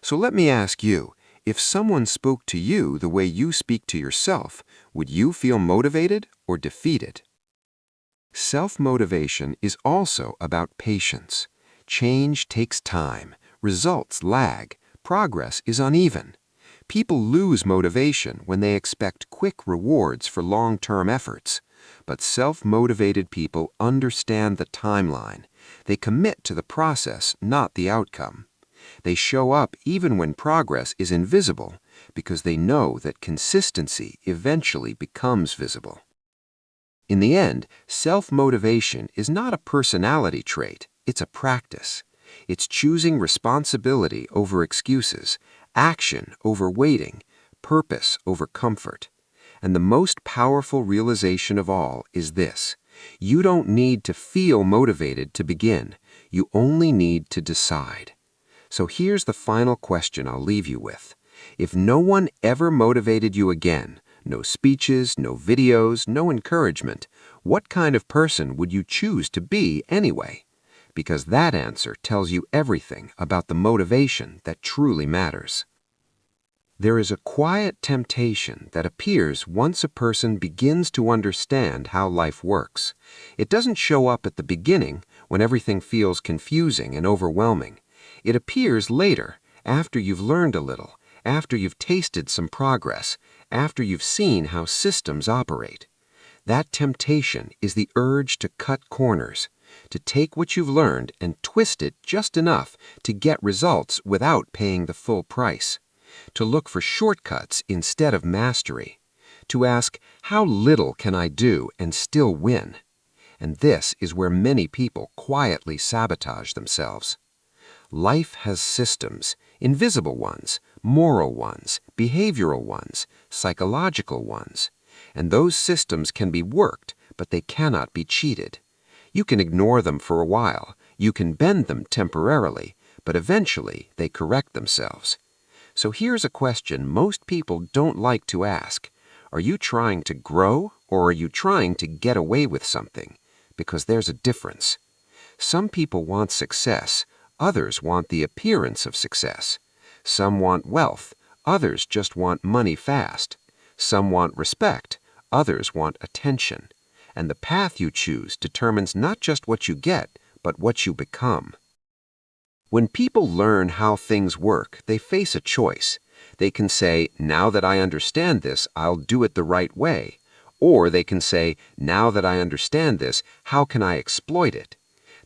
So let me ask you, if someone spoke to you the way you speak to yourself, would you feel motivated or defeated? Self-motivation is also about patience. Change takes time, results lag, progress is uneven. People lose motivation when they expect quick rewards for long-term efforts. But self-motivated people understand the timeline. They commit to the process, not the outcome. They show up even when progress is invisible because they know that consistency eventually becomes visible. In the end, self-motivation is not a personality trait, it's a practice. It's choosing responsibility over excuses, action over waiting, purpose over comfort. And the most powerful realization of all is this: you don't need to feel motivated to begin, you only need to decide. So here's the final question I'll leave you with. If no one ever motivated you again, no speeches, no videos, no encouragement, what kind of person would you choose to be anyway? Because that answer tells you everything about the motivation that truly matters. There is a quiet temptation that appears once a person begins to understand how life works. It doesn't show up at the beginning when everything feels confusing and overwhelming. It appears later, after you've learned a little, after you've tasted some progress, after you've seen how systems operate. That temptation is the urge to cut corners, to take what you've learned and twist it just enough to get results without paying the full price, to look for shortcuts instead of mastery, to ask, how little can I do and still win? And this is where many people quietly sabotage themselves. Life has systems, invisible ones, moral ones, behavioral ones, psychological ones. And those systems can be worked, but they cannot be cheated. You can ignore them for a while, you can bend them temporarily, but eventually they correct themselves. So here's a question most people don't like to ask. Are you trying to grow, or are you trying to get away with something? Because there's a difference. Some people want success, others want the appearance of success. Some want wealth, others just want money fast. Some want respect, others want attention. And the path you choose determines not just what you get, but what you become. When people learn how things work, they face a choice. They can say, now that I understand this, I'll do it the right way. Or they can say, now that I understand this, how can I exploit it?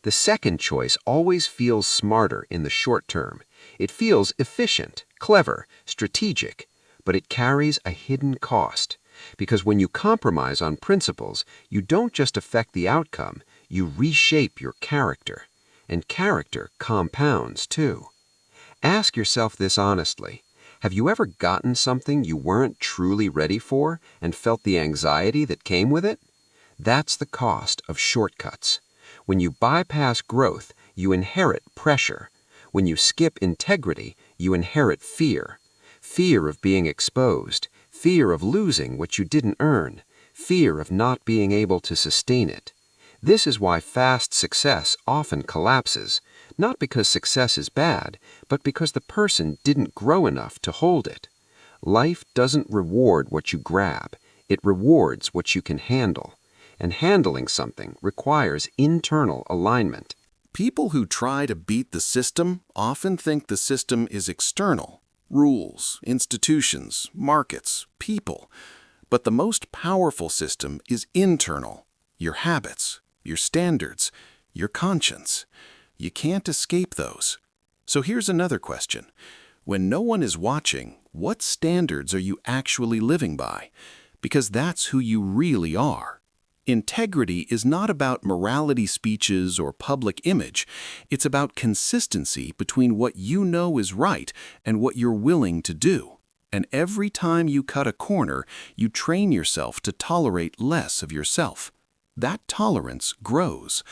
The second choice always feels smarter in the short term. It feels efficient, clever, strategic, but it carries a hidden cost. Because when you compromise on principles, you don't just affect the outcome, you reshape your character. And character compounds too. Ask yourself this honestly. Have you ever gotten something you weren't truly ready for and felt the anxiety that came with it? That's the cost of shortcuts. When you bypass growth, you inherit pressure. When you skip integrity, you inherit fear. Fear of being exposed, fear of losing what you didn't earn, fear of not being able to sustain it. This is why fast success often collapses, not because success is bad, but because the person didn't grow enough to hold it. Life doesn't reward what you grab, it rewards what you can handle. And handling something requires internal alignment. People who try to beat the system often think the system is external, rules, institutions, markets, people. But the most powerful system is internal. Your habits, your standards, your conscience. You can't escape those. So here's another question. When no one is watching, what standards are you actually living by? Because that's who you really are. Integrity is not about morality speeches or public image. It's about consistency between what you know is right and what you're willing to do. And every time you cut a corner, you train yourself to tolerate less of yourself. That tolerance grows.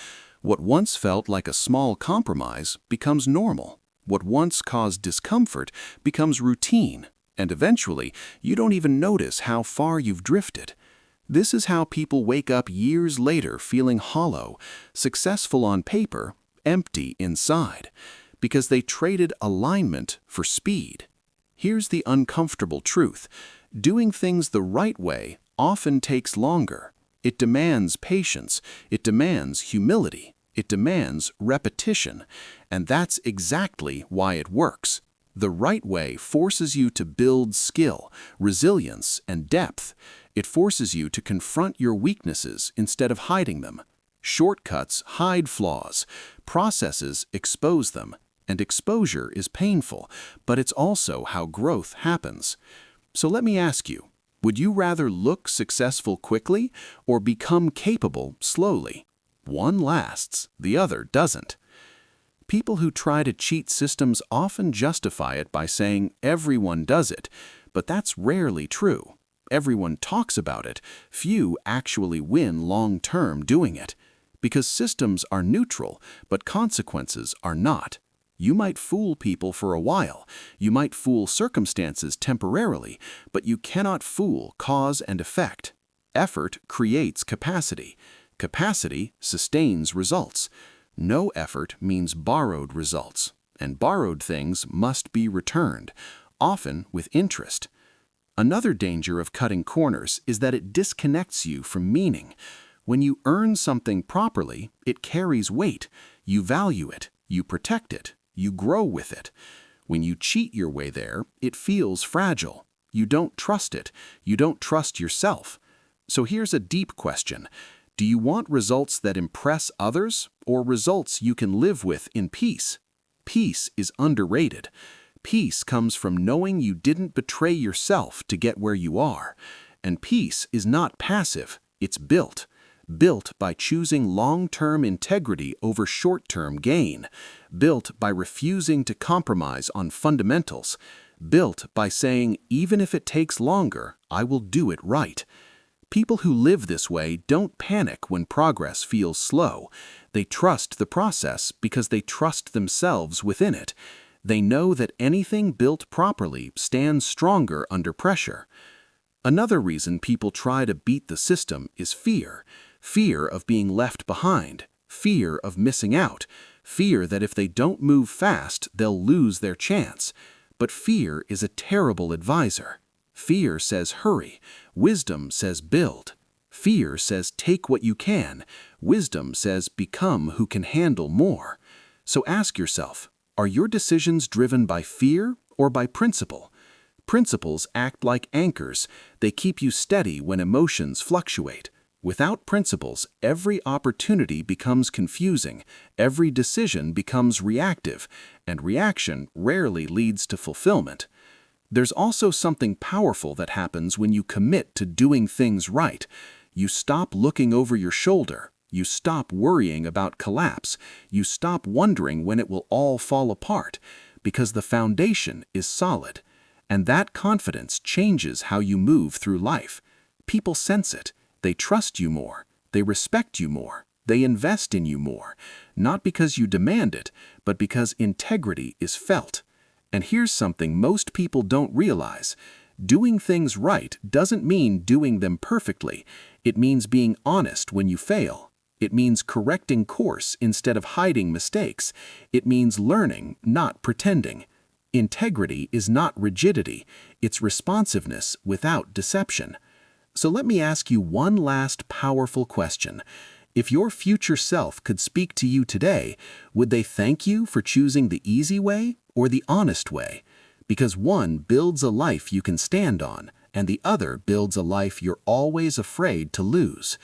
What once felt like a small compromise becomes normal. What once caused discomfort becomes routine. And eventually, you don't even notice how far you've drifted. This is how people wake up years later feeling hollow, successful on paper, empty inside, because they traded alignment for speed. Here's the uncomfortable truth. Doing things the right way often takes longer. It demands patience. It demands humility. It demands repetition. And that's exactly why it works. The right way forces you to build skill, resilience, and depth. It forces you to confront your weaknesses instead of hiding them. Shortcuts hide flaws. Processes expose them. And exposure is painful, but it's also how growth happens. So let me ask you, would you rather look successful quickly or become capable slowly? One lasts, the other doesn't. People who try to cheat systems often justify it by saying everyone does it, but that's rarely true. Everyone talks about it, few actually win long-term doing it. Because systems are neutral, but consequences are not. You might fool people for a while, you might fool circumstances temporarily, but you cannot fool cause and effect. Effort creates capacity. Capacity sustains results. No effort means borrowed results, and borrowed things must be returned, often with interest. Another danger of cutting corners is that it disconnects you from meaning. When you earn something properly, it carries weight. You value it, you protect it, you grow with it. When you cheat your way there, it feels fragile. You don't trust it, you don't trust yourself. So here's a deep question. Do you want results that impress others, or results you can live with in peace? Peace is underrated. Peace comes from knowing you didn't betray yourself to get where you are. And peace is not passive, it's built. Built by choosing long-term integrity over short-term gain. Built by refusing to compromise on fundamentals. Built by saying, even if it takes longer, I will do it right. People who live this way don't panic when progress feels slow. They trust the process because they trust themselves within it. They know that anything built properly stands stronger under pressure. Another reason people try to beat the system is fear. Fear of being left behind. Fear of missing out. Fear that if they don't move fast, they'll lose their chance. But fear is a terrible advisor. Fear says hurry. Wisdom says build. Fear says take what you can. Wisdom says become who can handle more. So ask yourself, are your decisions driven by fear or by principle? Principles act like anchors. They keep you steady when emotions fluctuate. Without principles, every opportunity becomes confusing, every decision becomes reactive, and reaction rarely leads to fulfillment. There's also something powerful that happens when you commit to doing things right. You stop looking over your shoulder. You stop worrying about collapse. You stop wondering when it will all fall apart, because the foundation is solid. And that confidence changes how you move through life. People sense it. They trust you more. They respect you more. They invest in you more. Not because you demand it, but because integrity is felt. And here's something most people don't realize. Doing things right doesn't mean doing them perfectly. It means being honest when you fail. It means correcting course instead of hiding mistakes. It means learning, not pretending. Integrity is not rigidity. It's responsiveness without deception. So let me ask you one last powerful question. If your future self could speak to you today, would they thank you for choosing the easy way or the honest way? because one builds a life you can stand on, and the other builds a life you're always afraid to lose.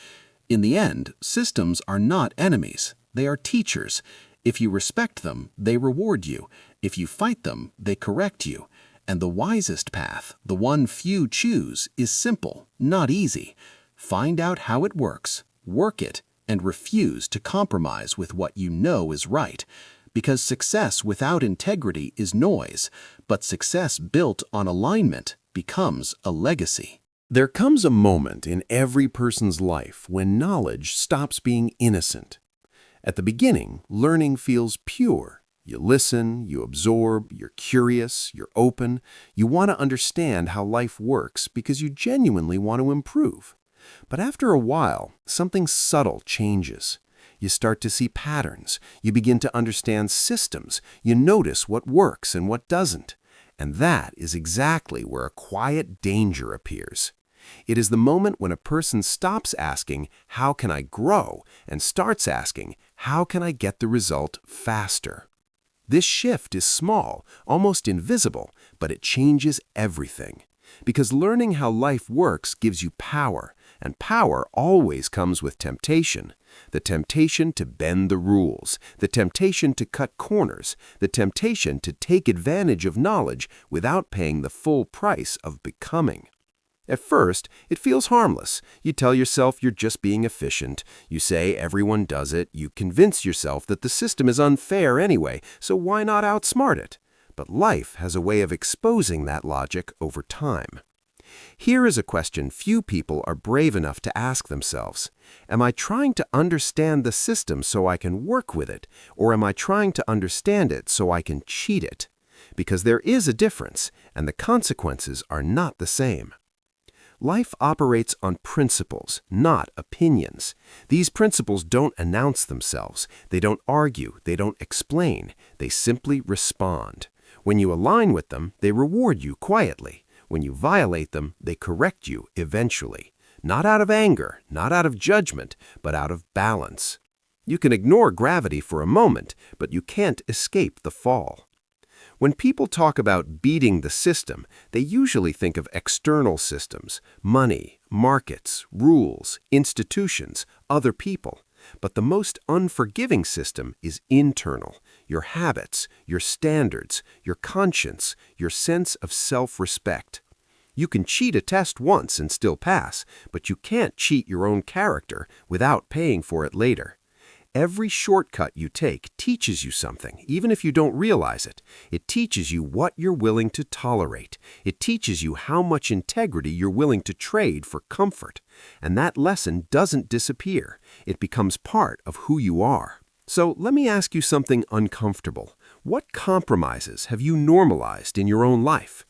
In the end, systems are not enemies. They are teachers. If you respect them, they reward you. If you fight them, they correct you. And the wisest path, the one few choose, is simple, not easy. Find out how it works, work it, and refuse to compromise with what you know is right. Because success without integrity is noise, but success built on alignment becomes a legacy. There comes a moment in every person's life when knowledge stops being innocent. At the beginning, learning feels pure. You listen, you absorb, you're curious, you're open. You want to understand how life works because you genuinely want to improve. But after a while, something subtle changes. You start to see patterns. You begin to understand systems. You notice what works and what doesn't. And that is exactly where a quiet danger appears. It is the moment when a person stops asking, "How can I grow?" and starts asking, "How can I get the result faster?" This shift is small, almost invisible, but it changes everything. Because learning how life works gives you power, and power always comes with temptation. The temptation to bend the rules, the temptation to cut corners, the temptation to take advantage of knowledge without paying the full price of becoming. At first, it feels harmless. You tell yourself you're just being efficient. You say everyone does it. You convince yourself that the system is unfair anyway, so why not outsmart it? But life has a way of exposing that logic over time. Here is a question few people are brave enough to ask themselves. Am I trying to understand the system so I can work with it, or am I trying to understand it so I can cheat it? Because there is a difference, and the consequences are not the same. Life operates on principles, not opinions. These principles don't announce themselves. They don't argue. They don't explain. They simply respond. When you align with them, they reward you quietly. When you violate them, they correct you eventually. Not out of anger, not out of judgment, but out of balance. You can ignore gravity for a moment, but you can't escape the fall. When people talk about beating the system, they usually think of external systems, money, markets, rules, institutions, other people. But the most unforgiving system is internal. Your habits, your standards, your conscience, your sense of self-respect. You can cheat a test once and still pass, but you can't cheat your own character without paying for it later. Every shortcut you take teaches you something, even if you don't realize it. It teaches you what you're willing to tolerate. It teaches you how much integrity you're willing to trade for comfort. And that lesson doesn't disappear. It becomes part of who you are. So let me ask you something uncomfortable. What compromises have you normalized in your own life?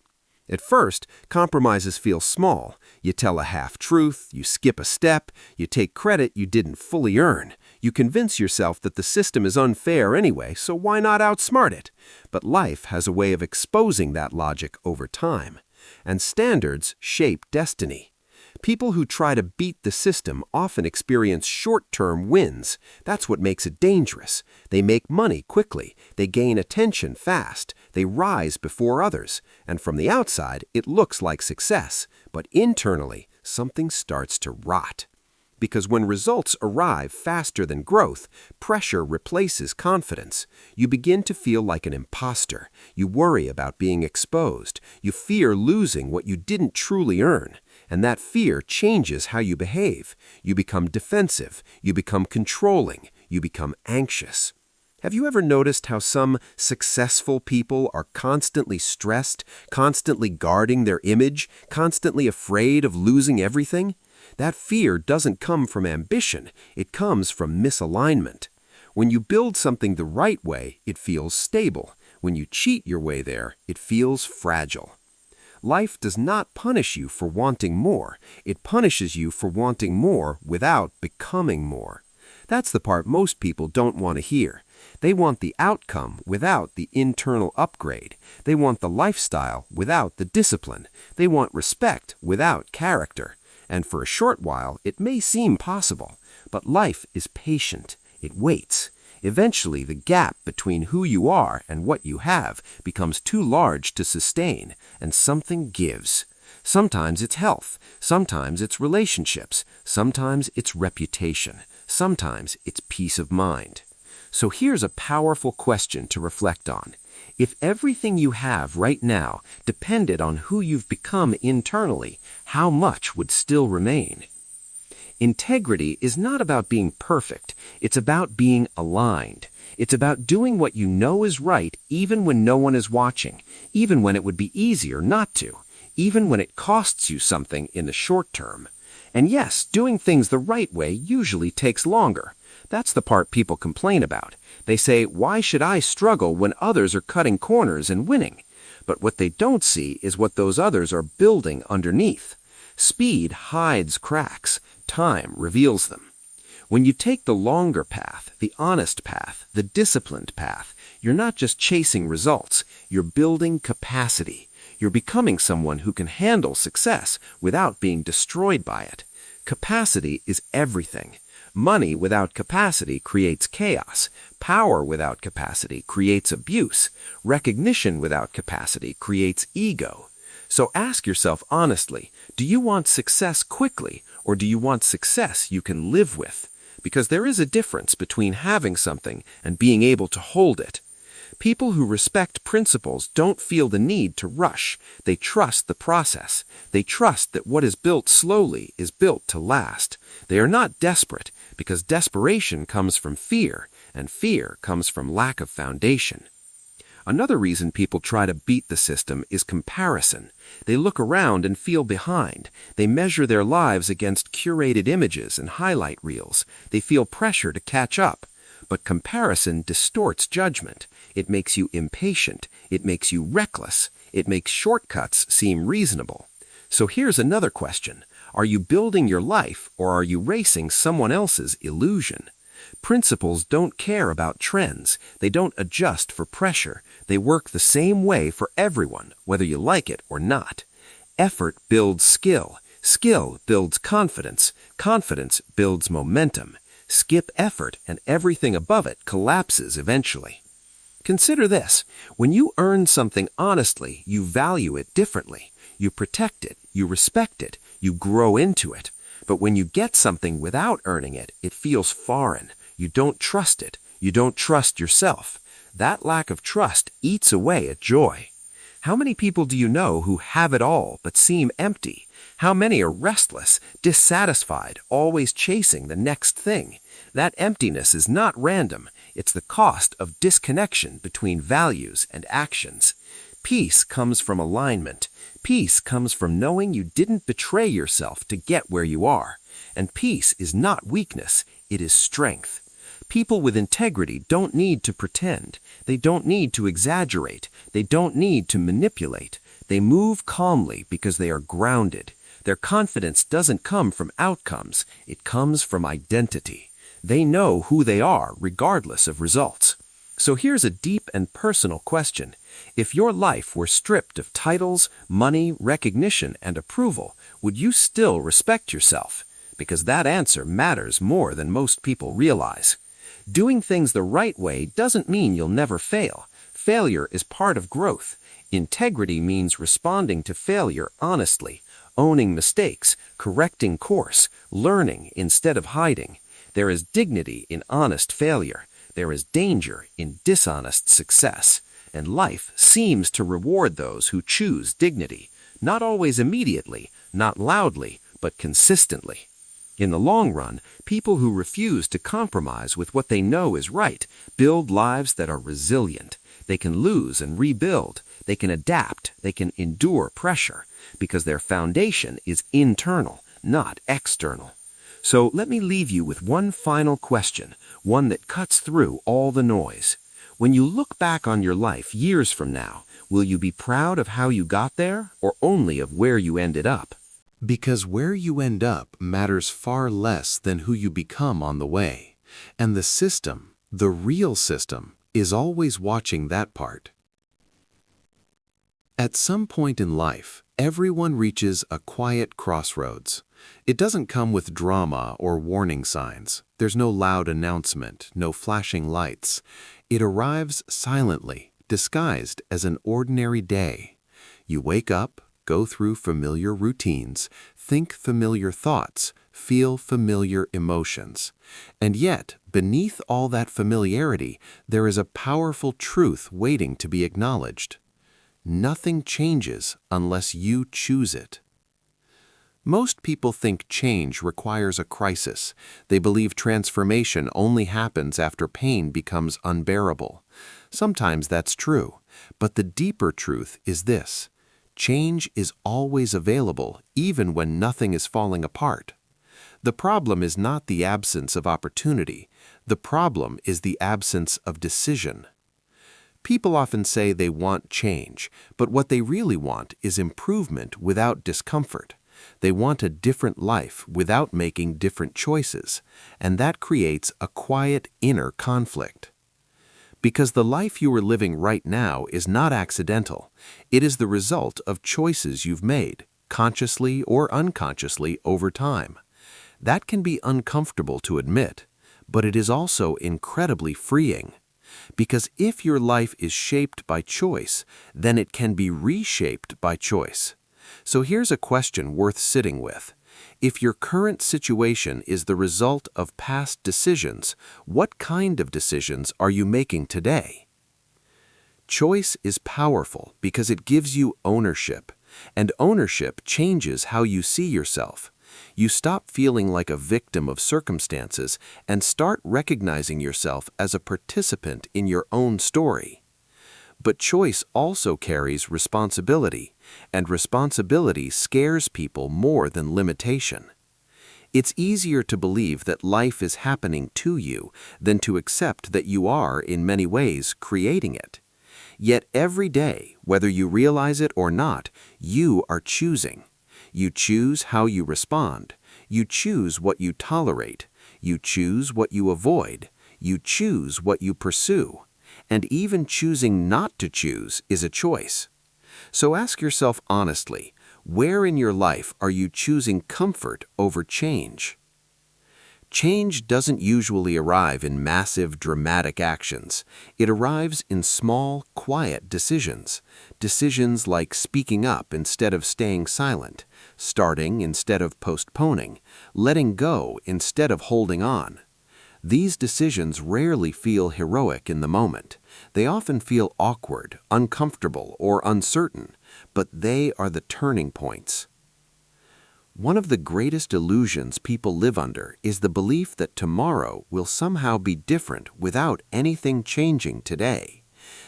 At first, compromises feel small. You tell a half-truth, you skip a step, you take credit you didn't fully earn. You convince yourself that the system is unfair anyway, so why not outsmart it? But life has a way of exposing that logic over time. And standards shape destiny. People who try to beat the system often experience short-term wins. That's what makes it dangerous. They make money quickly. They gain attention fast. They rise before others. And from the outside, it looks like success. But internally, something starts to rot. Because when results arrive faster than growth, pressure replaces confidence. You begin to feel like an imposter. You worry about being exposed. You fear losing what you didn't truly earn. And that fear changes how you behave. You become defensive. You become controlling. You become anxious. Have you ever noticed how some successful people are constantly stressed, constantly guarding their image, constantly afraid of losing everything? That fear doesn't come from ambition. It comes from misalignment. When you build something the right way, it feels stable. When you cheat your way there, it feels fragile. Life does not punish you for wanting more. It punishes you for wanting more without becoming more. That's the part most people don't want to hear. They want the outcome without the internal upgrade. They want the lifestyle without the discipline. They want respect without character. And for a short while, it may seem possible. But life is patient. It waits. Eventually, the gap between who you are and what you have becomes too large to sustain, and something gives. Sometimes it's health, sometimes it's relationships, sometimes it's reputation, sometimes it's peace of mind. So here's a powerful question to reflect on. If everything you have right now depended on who you've become internally, how much would still remain? Integrity is not about being perfect. It's about being aligned. It's about doing what you know is right even when no one is watching, even when it would be easier not to, even when it costs you something in the short term. And yes, doing things the right way usually takes longer. That's the part people complain about. They say, why should I struggle when others are cutting corners and winning? But what they don't see is what those others are building underneath. Speed hides cracks. Time reveals them. When you take the longer path, the honest path, the disciplined path, you're not just chasing results, you're building capacity. You're becoming someone who can handle success without being destroyed by it. Capacity is everything. Money without capacity creates chaos. Power without capacity creates abuse. Recognition without capacity creates ego. So ask yourself honestly, do you want success quickly, or do you want success you can live with? Because there is a difference between having something and being able to hold it. People who respect principles don't feel the need to rush. They trust the process. They trust that what is built slowly is built to last. They are not desperate, because desperation comes from fear, and fear comes from lack of foundation. Another reason people try to beat the system is comparison. They look around and feel behind. They measure their lives against curated images and highlight reels. They feel pressure to catch up. But comparison distorts judgment. It makes you impatient. It makes you reckless. It makes shortcuts seem reasonable. So here's another question. Are you building your life, or are you racing someone else's illusion? Principles don't care about trends. They don't adjust for pressure. They work the same way for everyone, whether you like it or not. Effort builds skill. Skill builds confidence. Confidence builds momentum. Skip effort, and everything above it collapses eventually. Consider this. When you earn something honestly, you value it differently. You protect it. You respect it. You grow into it. But when you get something without earning it, it feels foreign. You don't trust it. You don't trust yourself. That lack of trust eats away at joy. How many people do you know who have it all but seem empty? How many are restless, dissatisfied, always chasing the next thing? That emptiness is not random. It's the cost of disconnection between values and actions. Peace comes from alignment. Peace comes from knowing you didn't betray yourself to get where you are. And peace is not weakness, it is strength. People with integrity don't need to pretend. They don't need to exaggerate. They don't need to manipulate. They move calmly because they are grounded. Their confidence doesn't come from outcomes. It comes from identity. They know who they are regardless of results. So here's a deep and personal question. If your life were stripped of titles, money, recognition, and approval, would you still respect yourself? Because that answer matters more than most people realize. Doing things the right way doesn't mean you'll never fail. Failure is part of growth. Integrity means responding to failure honestly, owning mistakes, correcting course, learning instead of hiding. There is dignity in honest failure. There is danger in dishonest success. And life seems to reward those who choose dignity, not always immediately, not loudly, but consistently. In the long run, people who refuse to compromise with what they know is right build lives that are resilient. They can lose and rebuild. They can adapt. They can endure pressure because their foundation is internal, not external. So let me leave you with one final question, one that cuts through all the noise. When you look back on your life years from now, will you be proud of how you got there or only of where you ended up? Because where you end up matters far less than who you become on the way. And the system, the real system, is always watching that part. At some point in life, everyone reaches a quiet crossroads. It doesn't come with drama or warning signs. There's no loud announcement, no flashing lights. It arrives silently, disguised as an ordinary day. You wake up, go through familiar routines, think familiar thoughts, feel familiar emotions. And yet, beneath all that familiarity, there is a powerful truth waiting to be acknowledged. Nothing changes unless you choose it. Most people think change requires a crisis. They believe transformation only happens after pain becomes unbearable. Sometimes that's true, but the deeper truth is this: change is always available, even when nothing is falling apart. The problem is not the absence of opportunity. The problem is the absence of decision. People often say they want change, but what they really want is improvement without discomfort. They want a different life without making different choices, and that creates a quiet inner conflict. Because the life you are living right now is not accidental. It is the result of choices you've made, consciously or unconsciously, over time. That can be uncomfortable to admit, but it is also incredibly freeing. Because if your life is shaped by choice, then it can be reshaped by choice. So here's a question worth sitting with. If your current situation is the result of past decisions, what kind of decisions are you making today? Choice is powerful because it gives you ownership, and ownership changes how you see yourself. You stop feeling like a victim of circumstances and start recognizing yourself as a participant in your own story. But choice also carries responsibility, and responsibility scares people more than limitation. It's easier to believe that life is happening to you than to accept that you are, in many ways, creating it. Yet every day, whether you realize it or not, you are choosing. You choose how you respond. You choose what you tolerate. You choose what you avoid. You choose what you pursue. And even choosing not to choose is a choice. So ask yourself honestly, where in your life are you choosing comfort over change? Change doesn't usually arrive in massive, dramatic actions. It arrives in small, quiet decisions. Decisions like speaking up instead of staying silent, starting instead of postponing, letting go instead of holding on. These decisions rarely feel heroic in the moment. They often feel awkward, uncomfortable, or uncertain, but they are the turning points. One of the greatest illusions people live under is the belief that tomorrow will somehow be different without anything changing today.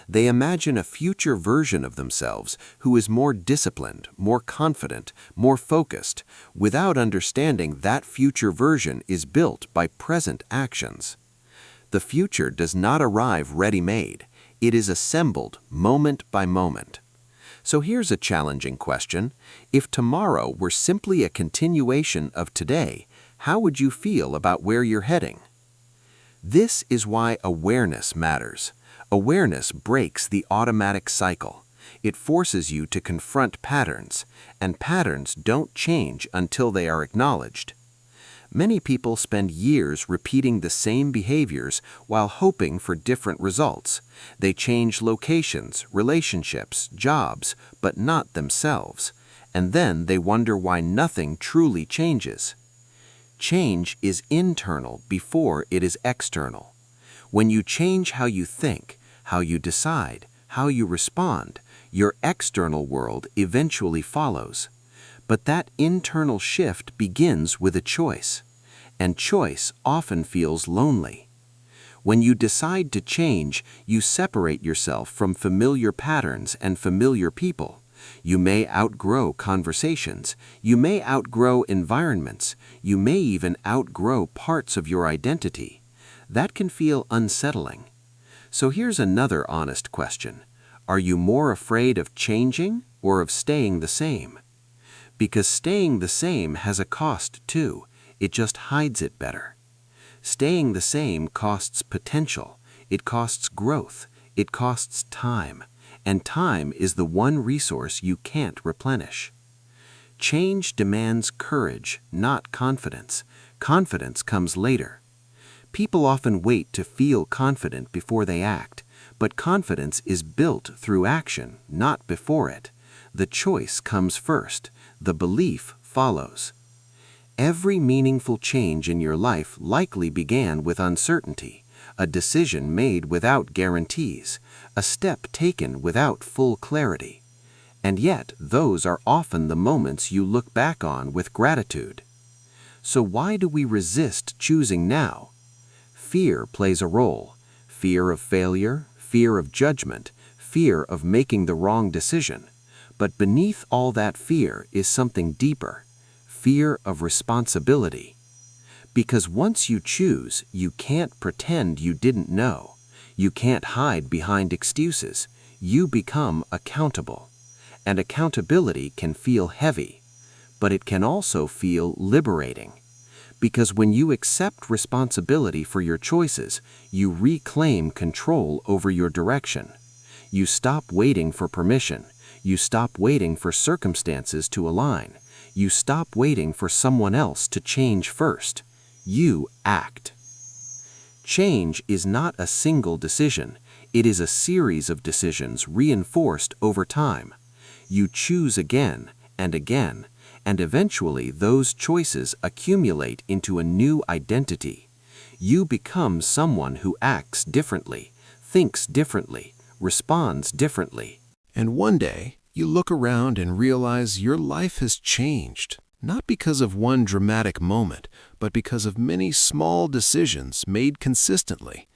They imagine a future version of themselves who is more disciplined, more confident, more focused, without understanding that future version is built by present actions. The future does not arrive ready-made. It is assembled moment by moment. So here's a challenging question. If tomorrow were simply a continuation of today, how would you feel about where you're heading? This is why awareness matters. Awareness breaks the automatic cycle. It forces you to confront patterns, and patterns don't change until they are acknowledged. Many people spend years repeating the same behaviors while hoping for different results. They change locations, relationships, jobs, but not themselves. And then they wonder why nothing truly changes. Change is internal before it is external. When you change how you think, how you decide, how you respond, your external world eventually follows. But that internal shift begins with a choice, and choice often feels lonely. When you decide to change, you separate yourself from familiar patterns and familiar people. You may outgrow conversations. You may outgrow environments. You may even outgrow parts of your identity. That can feel unsettling. So here's another honest question. Are you more afraid of changing or of staying the same? Because staying the same has a cost too. It just hides it better. Staying the same costs potential. It costs growth. It costs time. And time is the one resource you can't replenish. Change demands courage, not confidence. Confidence comes later. People often wait to feel confident before they act, but confidence is built through action, not before it. The choice comes first. The belief follows. Every meaningful change in your life likely began with uncertainty, a decision made without guarantees, a step taken without full clarity. And yet, those are often the moments you look back on with gratitude. So why do we resist choosing now? Fear plays a role. Fear of failure, fear of judgment, fear of making the wrong decision. But beneath all that fear is something deeper, fear of responsibility. Because once you choose, you can't pretend you didn't know. You can't hide behind excuses. You become accountable. And accountability can feel heavy, but it can also feel liberating. Because when you accept responsibility for your choices, you reclaim control over your direction. You stop waiting for permission. You stop waiting for circumstances to align. You stop waiting for someone else to change first. You act. Change is not a single decision. It is a series of decisions reinforced over time. You choose again and again, and eventually those choices accumulate into a new identity. You become someone who acts differently, thinks differently, responds differently. And one day, you look around and realize your life has changed, not because of one dramatic moment, but because of many small decisions made consistently.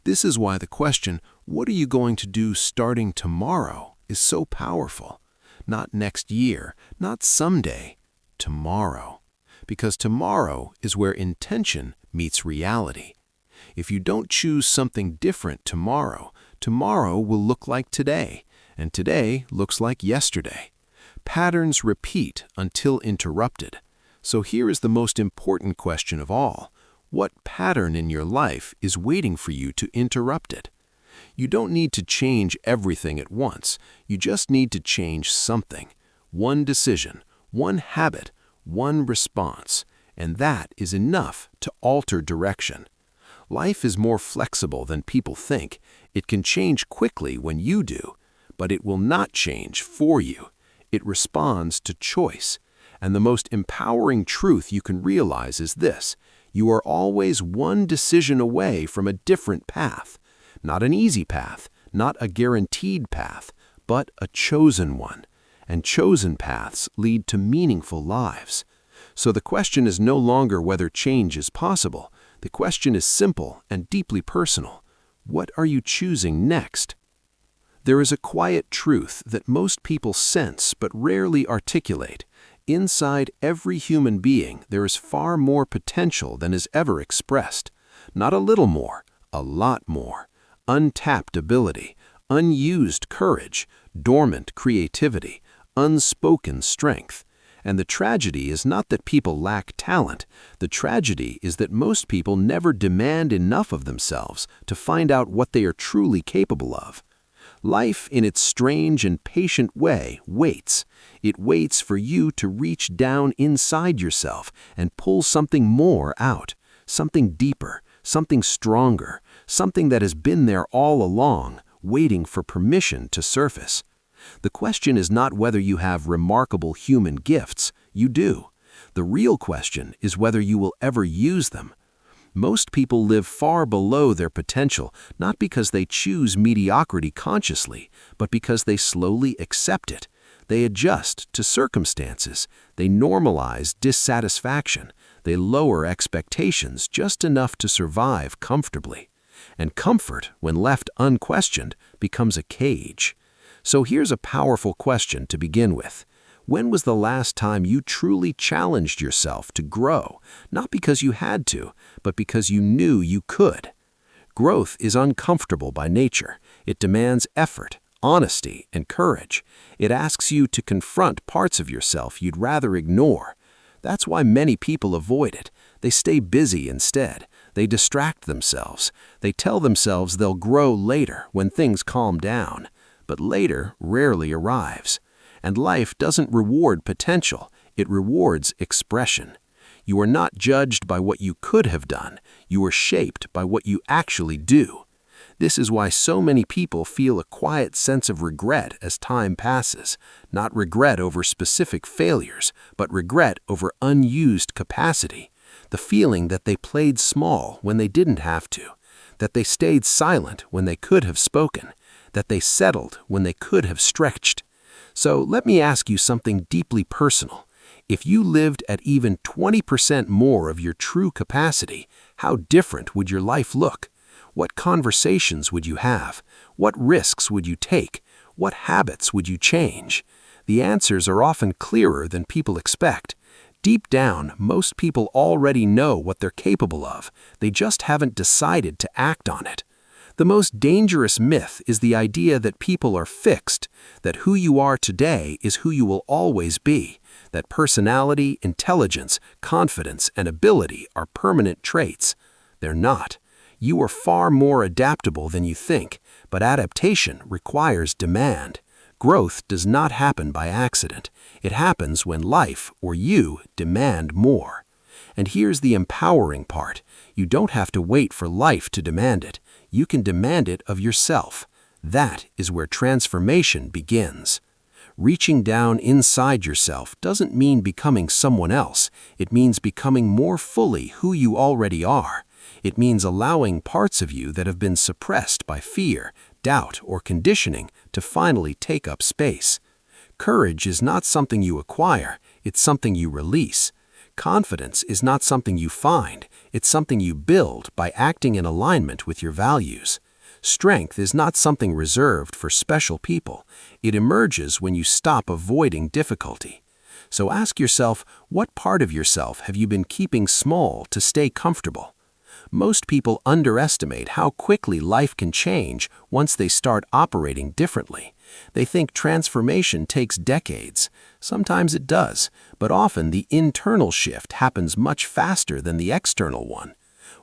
This is why the question, what are you going to do starting tomorrow, is so powerful. Not next year, not someday, tomorrow. Because tomorrow is where intention meets reality. If you don't choose something different tomorrow, tomorrow will look like today, and today looks like yesterday. Patterns repeat until interrupted. So here is the most important question of all. What pattern in your life is waiting for you to interrupt it? You don't need to change everything at once. You just need to change something. One decision, one habit, one response. And that is enough to alter direction. Life is more flexible than people think. It can change quickly when you do, but it will not change for you. It responds to choice. And the most empowering truth you can realize is this: you are always one decision away from a different path. Not an easy path, not a guaranteed path, but a chosen one. And chosen paths lead to meaningful lives. So the question is no longer whether change is possible. The question is simple and deeply personal. What are you choosing next? There is a quiet truth that most people sense but rarely articulate. Inside every human being, there is far more potential than is ever expressed. Not a little more, a lot more. Untapped ability, unused courage, dormant creativity, unspoken strength. And the tragedy is not that people lack talent. The tragedy is that most people never demand enough of themselves to find out what they are truly capable of. Life, in its strange and patient way, waits. It waits for you to reach down inside yourself and pull something more out, something deeper, something stronger, something that has been there all along, waiting for permission to surface. The question is not whether you have remarkable human gifts. You do. The real question is whether you will ever use them. Most people live far below their potential, not because they choose mediocrity consciously, but because they slowly accept it. They adjust to circumstances. They normalize dissatisfaction. They lower expectations just enough to survive comfortably. And comfort, when left unquestioned, becomes a cage. So here's a powerful question to begin with. When was the last time you truly challenged yourself to grow, not because you had to, but because you knew you could? Growth is uncomfortable by nature. It demands effort, honesty, and courage. It asks you to confront parts of yourself you'd rather ignore. That's why many people avoid it. They stay busy instead. They distract themselves. They tell themselves they'll grow later when things calm down. But later rarely arrives. And life doesn't reward potential. It rewards expression. You are not judged by what you could have done. You are shaped by what you actually do. This is why so many people feel a quiet sense of regret as time passes, not regret over specific failures, but regret over unused capacity, the feeling that they played small when they didn't have to, that they stayed silent when they could have spoken, that they settled when they could have stretched. So let me ask you something deeply personal. If you lived at even 20% more of your true capacity, how different would your life look? What conversations would you have? What risks would you take? What habits would you change? The answers are often clearer than people expect. Deep down, most people already know what they're capable of. They just haven't decided to act on it. The most dangerous myth is the idea that people are fixed, that who you are today is who you will always be, that personality, intelligence, confidence, and ability are permanent traits. They're not. You are far more adaptable than you think, but adaptation requires demand. Growth does not happen by accident. It happens when life, or you, demand more. And here's the empowering part. You don't have to wait for life to demand it. You can demand it of yourself. That is where transformation begins. Reaching down inside yourself doesn't mean becoming someone else. It means becoming more fully who you already are. It means allowing parts of you that have been suppressed by fear, doubt, or conditioning to finally take up space. Courage is not something you acquire, it's something you release. Confidence is not something you find, it's something you build by acting in alignment with your values. Strength is not something reserved for special people. It emerges when you stop avoiding difficulty. So ask yourself, what part of yourself have you been keeping small to stay comfortable? Most people underestimate how quickly life can change once they start operating differently. They think transformation takes decades. Sometimes it does, but often the internal shift happens much faster than the external one.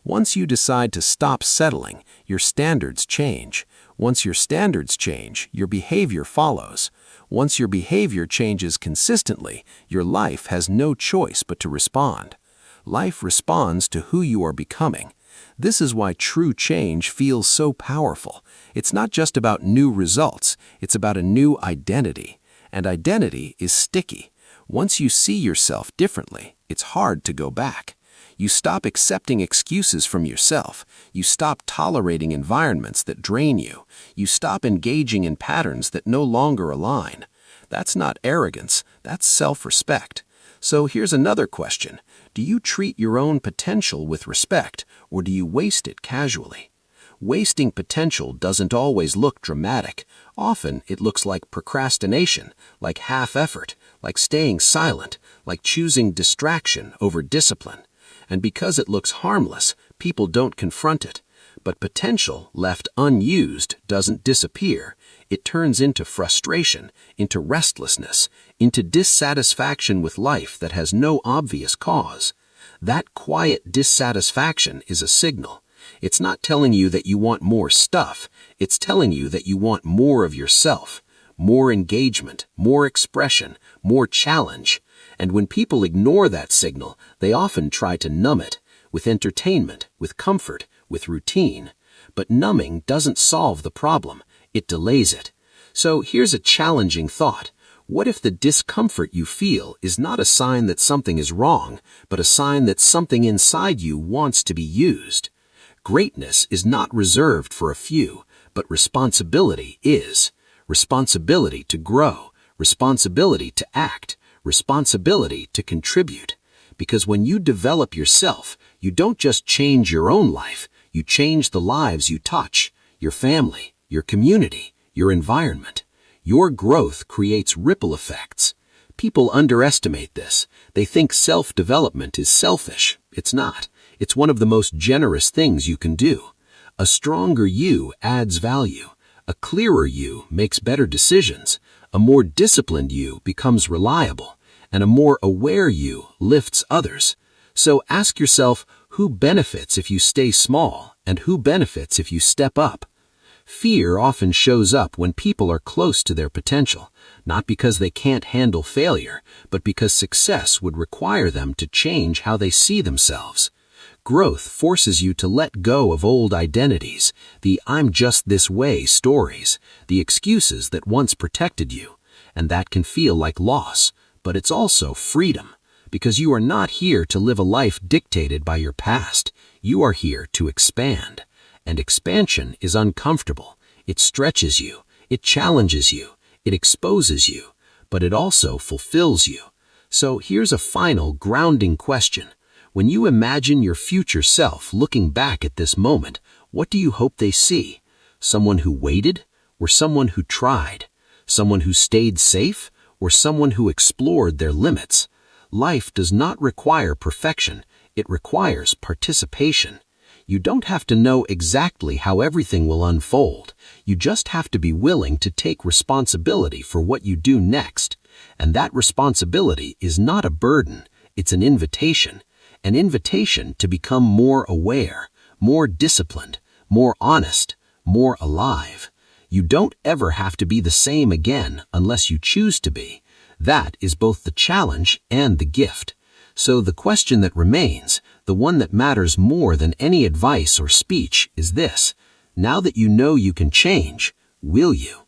Once you decide to stop settling, your standards change. Once your standards change, your behavior follows. Once your behavior changes consistently, your life has no choice but to respond. Life responds to who you are becoming. This is why true change feels so powerful. It's not just about new results, it's about a new identity. And identity is sticky. Once you see yourself differently, it's hard to go back. You stop accepting excuses from yourself. You stop tolerating environments that drain you. You stop engaging in patterns that no longer align. That's not arrogance, that's self-respect. So here's another question. Do you treat your own potential with respect, or do you waste it casually? Wasting potential doesn't always look dramatic. Often it looks like procrastination, like half-effort, like staying silent, like choosing distraction over discipline. And because it looks harmless, people don't confront it. But potential left unused doesn't disappear. It turns into frustration, into restlessness, into dissatisfaction with life that has no obvious cause. That quiet dissatisfaction is a signal. It's not telling you that you want more stuff. It's telling you that you want more of yourself, more engagement, more expression, more challenge. And when people ignore that signal, they often try to numb it with entertainment, with comfort, with routine. But numbing doesn't solve the problem. It delays it. So here's a challenging thought. What if the discomfort you feel is not a sign that something is wrong, but a sign that something inside you wants to be used? Greatness is not reserved for a few, but responsibility is. Responsibility to grow, responsibility to act, responsibility to contribute. Because when you develop yourself, you don't just change your own life, you change the lives you touch, your family, your community, your environment. Your growth creates ripple effects. People underestimate this. They think self-development is selfish. It's not. It's one of the most generous things you can do. A stronger you adds value. A clearer you makes better decisions. A more disciplined you becomes reliable. And a more aware you lifts others. So ask yourself, who benefits if you stay small, and who benefits if you step up? Fear often shows up when people are close to their potential, not because they can't handle failure, but because success would require them to change how they see themselves. Growth forces you to let go of old identities, the "I'm just this way" stories, the excuses that once protected you, and that can feel like loss, but it's also freedom, because you are not here to live a life dictated by your past. You are here to expand. And expansion is uncomfortable. It stretches you, it challenges you, it exposes you, but it also fulfills you. So here's a final grounding question. When you imagine your future self looking back at this moment, what do you hope they see? Someone who waited, or someone who tried? Someone who stayed safe, or someone who explored their limits? Life does not require perfection, it requires participation. You don't have to know exactly how everything will unfold. You just have to be willing to take responsibility for what you do next. And that responsibility is not a burden, it's an invitation to become more aware, more disciplined, more honest, more alive. You don't ever have to be the same again unless you choose to be. That is both the challenge and the gift. So the question that remains, the one that matters more than any advice or speech, is this: now that you know you can change, will you?